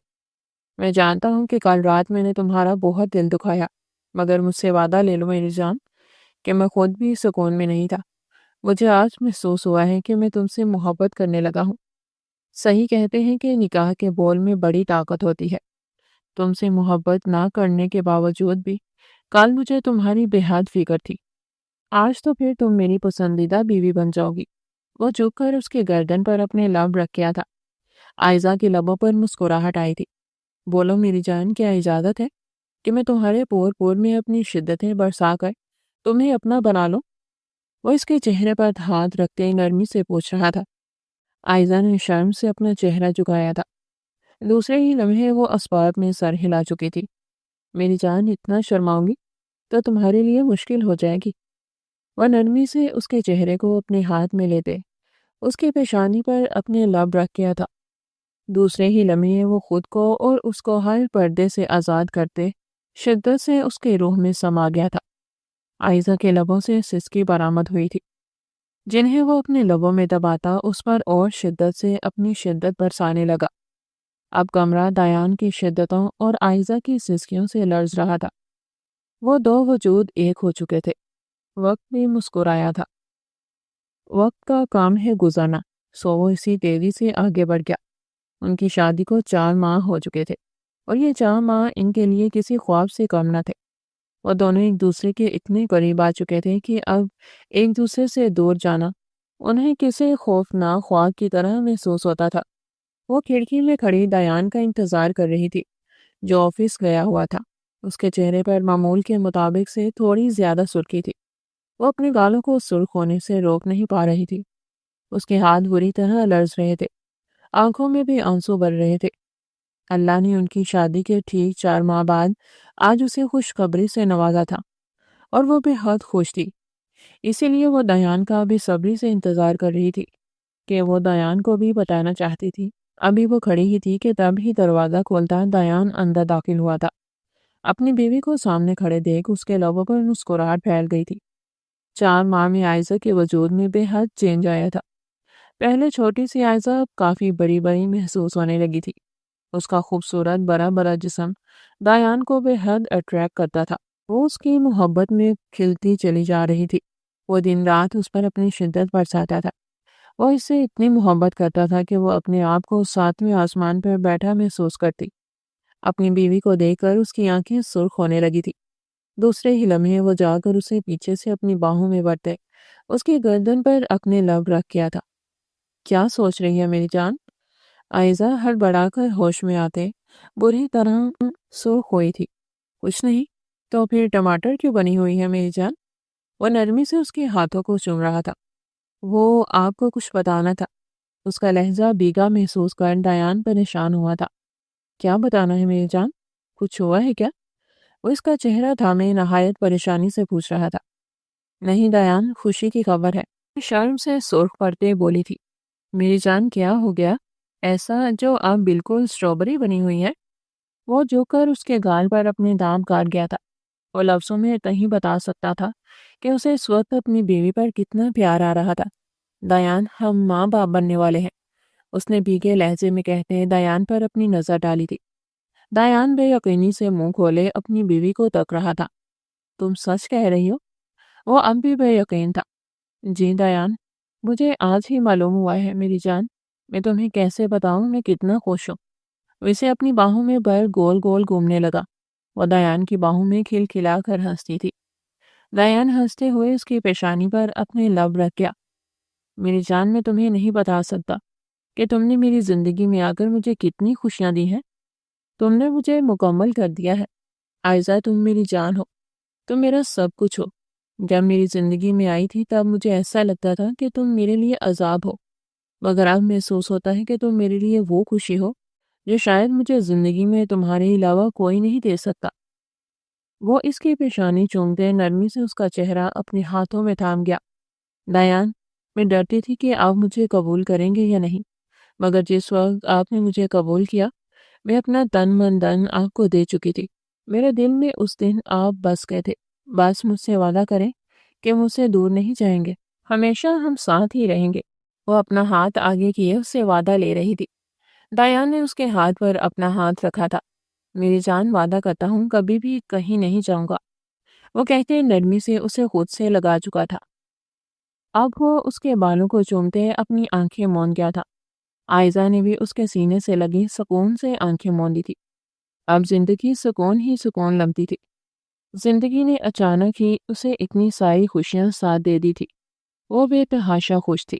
Speaker 1: میں جانتا ہوں کہ کل رات میں نے تمہارا بہت دل دکھایا، مگر مجھ سے وعدہ لے لو میری جان کہ میں خود بھی سکون میں نہیں تھا۔ مجھے آج محسوس ہوا ہے کہ میں تم سے محبت کرنے لگا ہوں۔ صحیح کہتے ہیں کہ نکاح کے بول میں بڑی طاقت ہوتی ہے۔ تم سے محبت نہ کرنے کے باوجود بھی کل مجھے تمہاری بے حد فکر تھی۔ آج تو پھر تم میری پسندیدہ بیوی بن جاؤ گی۔ وہ جھک کر اس کے گردن پر اپنے لب رکھ گیا تھا۔ آئزہ کے لبوں پر مسکراہٹ آئی تھی۔ بولو میری جان، کیا اجازت ہے کہ میں تمہارے پور پور میں اپنی شدتیں برسا کر تمہیں اپنا بنا لوں؟ وہ اس کے چہرے پر ہاتھ رکھتے نرمی سے پوچھ رہا تھا۔ آئزہ نے شرم سے اپنا چہرہ جھکایا تھا۔ دوسرے ہی لمحے وہ اسباب میں سر ہلا چکی تھی۔ میری جان، اتنا شرماؤں گی تو تمہارے لیے مشکل ہو جائے گی۔ وہ نرمی سے اس کے چہرے کو اپنے ہاتھ میں لیتے اس کی پیشانی پر اپنے لب رکھ گیا تھا۔ دوسرے ہی لمحے وہ خود کو اور اس کو ہر پردے سے آزاد کرتے شدت سے اس کے روح میں سما گیا تھا۔ آئزہ کے لبوں سے سسکی برآمد ہوئی تھی، جنہیں وہ اپنے لبوں میں دباتا اس پر اور شدت سے اپنی شدت برسانے لگا۔ اب کمرہ دایان کی شدتوں اور آئزہ کی سسکیوں سے لرز رہا تھا۔ وہ دو وجود ایک ہو چکے تھے۔ وقت بھی مسکرایا تھا۔ وقت کا کام ہے گزرنا، سو وہ اسی تیزی سے آگے بڑھ گیا۔ ان کی شادی کو 4 ماہ ہو چکے تھے اور یہ 4 ماہ ان کے لیے کسی خواب سے کم نہ تھے۔ وہ دونوں ایک دوسرے کے اتنے قریب آ چکے تھے کہ اب ایک دوسرے سے دور جانا انہیں کسی خوفناک خواب کی طرح محسوس ہوتا تھا۔ وہ کھڑکی میں کھڑی دایان کا انتظار کر رہی تھی، جو آفس گیا ہوا تھا۔ اس کے چہرے پر معمول کے مطابق سے تھوڑی زیادہ سرخی تھی۔ وہ اپنے گالوں کو سرخ ہونے سے روک نہیں پا رہی تھی۔ اس کے ہاتھ بری طرح لرز رہے تھے، آنکھوں میں بھی آنسو بر رہے تھے۔ اللہ نے ان کی شادی کے ٹھیک 4 ماہ بعد آج اسے خوشخبری سے نوازا تھا اور وہ بے حد خوش تھی۔ اسی لیے وہ دایان کا بے صبری سے انتظار کر رہی تھی کہ وہ دایان کو بھی بتانا چاہتی تھی۔ ابھی وہ کھڑی ہی تھی کہ تب ہی دروازہ کھولتا دایان اندر داخل ہوا تھا۔ اپنی بیوی کو سامنے کھڑے دیکھ اس کے لبوں پر مسکراہٹ پھیل گئی تھی۔ 4 ماہ میں آئزہ کے وجود میں بے حد چینج آیا تھا۔ پہلے چھوٹی سی آئزہ اب کافی بڑی بڑی محسوس ہونے لگی تھی۔ اس کا خوبصورت بڑا بڑا جسم دایان کو بے حد اٹریکٹ کرتا تھا۔ وہ اس کی محبت میں کھلتی چلی جا رہی تھی۔ وہ دن رات اس پر اپنی شدت برساتا تھا۔ وہ اس سے اتنی محبت کرتا تھا کہ وہ اپنے آپ کو 7ویں آسمان پر بیٹھا محسوس کرتی۔ اپنی بیوی کو دیکھ کر اس کی آنکھیں سرخ ہونے لگی تھی۔ دوسرے ہی لمحے وہ جا کر اسے پیچھے سے اپنی باہوں میں بڑھتے اس کی گردن پر اپنے لب رکھ گیا تھا۔ کیا سوچ رہی ہے میری جان؟ آئزہ ہڑبڑا کر ہوش میں آتے بری طرح سرخ ہوئی تھی۔ کچھ نہیں، تو پھر ٹماٹر کیوں بنی ہوئی ہے میری جان؟ وہ نرمی سے اس کے ہاتھوں کو چوم رہا تھا۔ وہ آپ کو کچھ بتانا تھا۔ اس کا لہجہ بیگا محسوس کر دایان پریشان ہوا تھا۔ کیا بتانا ہے میری جان؟ کچھ ہوا ہے کیا؟ وہ اس کا چہرہ تھامے نہایت پریشانی سے پوچھ رہا تھا۔ نہیں دایان، خوشی کی خبر ہے، شرم سے سرخ پڑتے بولی تھی۔ میری جان، کیا ہو گیا ایسا جو اب بالکل اسٹرابری بنی ہوئی ہے؟ وہ جھک کر اس کے گال پر اپنے دانت کاٹ گیا تھا۔ وہ لفظوں میں نہیں بتا سکتا تھا کہ اسے اس وقت اپنی بیوی پر کتنا پیار آ رہا تھا۔ دایان، ہم ماں باپ بننے والے ہیں، اس نے بھیگے لہجے میں کہتے دایان پر اپنی نظر ڈالی تھی۔ دایان بے یقینی سے منہ کھولے اپنی بیوی کو تک رہا تھا۔ تم سچ کہہ رہی ہو؟ وہ اب بھی بے یقین تھا۔ جی دایان، مجھے آج ہی معلوم ہوا ہے میری جان۔ میں تمہیں کیسے بتاؤں میں کتنا خوش ہوں۔ اسے اپنی باہوں میں بھر گول گول گھومنے لگا۔ وہ دایان کی باہوں میں کھل کھلا کر ہنستی تھی۔ دایان ہنستے ہوئے اس کی پیشانی پر اپنے لب رکھ گیا۔ میری جان، میں تمہیں نہیں بتا سکتا کہ تم نے میری زندگی میں آ کر مجھے کتنی خوشیاں دی ہیں۔ تم نے مجھے مکمل کر دیا ہے۔ آئزہ، تم میری جان ہو، تم میرا سب کچھ ہو۔ جب میری زندگی میں آئی تھی تب مجھے ایسا لگتا تھا کہ تم میرے لیے عذاب ہو، مگر اب محسوس ہوتا ہے کہ تم میرے لیے وہ خوشی ہو جو شاید مجھے زندگی میں تمہارے علاوہ کوئی نہیں دے سکتا۔ وہ اس کی پیشانی چومتے نرمی سے اس کا چہرہ اپنے ہاتھوں میں تھام گیا۔ دایان، میں ڈرتی تھی کہ آپ مجھے قبول کریں گے یا نہیں، مگر جس وقت آپ نے مجھے قبول کیا میں اپنا تن من دن آپ کو دے چکی تھی۔ میرے دل میں اس دن آپ بس گئے تھے۔ بس مجھ سے وعدہ کریں کہ مجھ سے دور نہیں جائیں گے، ہمیشہ ہم ساتھ ہی رہیں گے۔ وہ اپنا ہاتھ آگے کیے اس سے وعدہ لے رہی تھی۔ دایان نے اس کے ہاتھ پر اپنا ہاتھ رکھا تھا۔ میری جان، وعدہ کرتا ہوں کبھی بھی کہیں نہیں جاؤں گا، وہ کہتے نرمی سے اسے خود سے لگا چکا تھا۔ اب وہ اس کے بالوں کو چومتے اپنی آنکھیں موند گیا تھا۔ عائزہ نے بھی اس کے سینے سے لگی سکون سے آنکھیں موندی تھی۔ اب زندگی سکون ہی سکون لگتی تھی۔ زندگی نے اچانک ہی اسے اتنی ساری خوشیاں ساتھ دے دی تھی۔ وہ بے تحاشا خوش تھی۔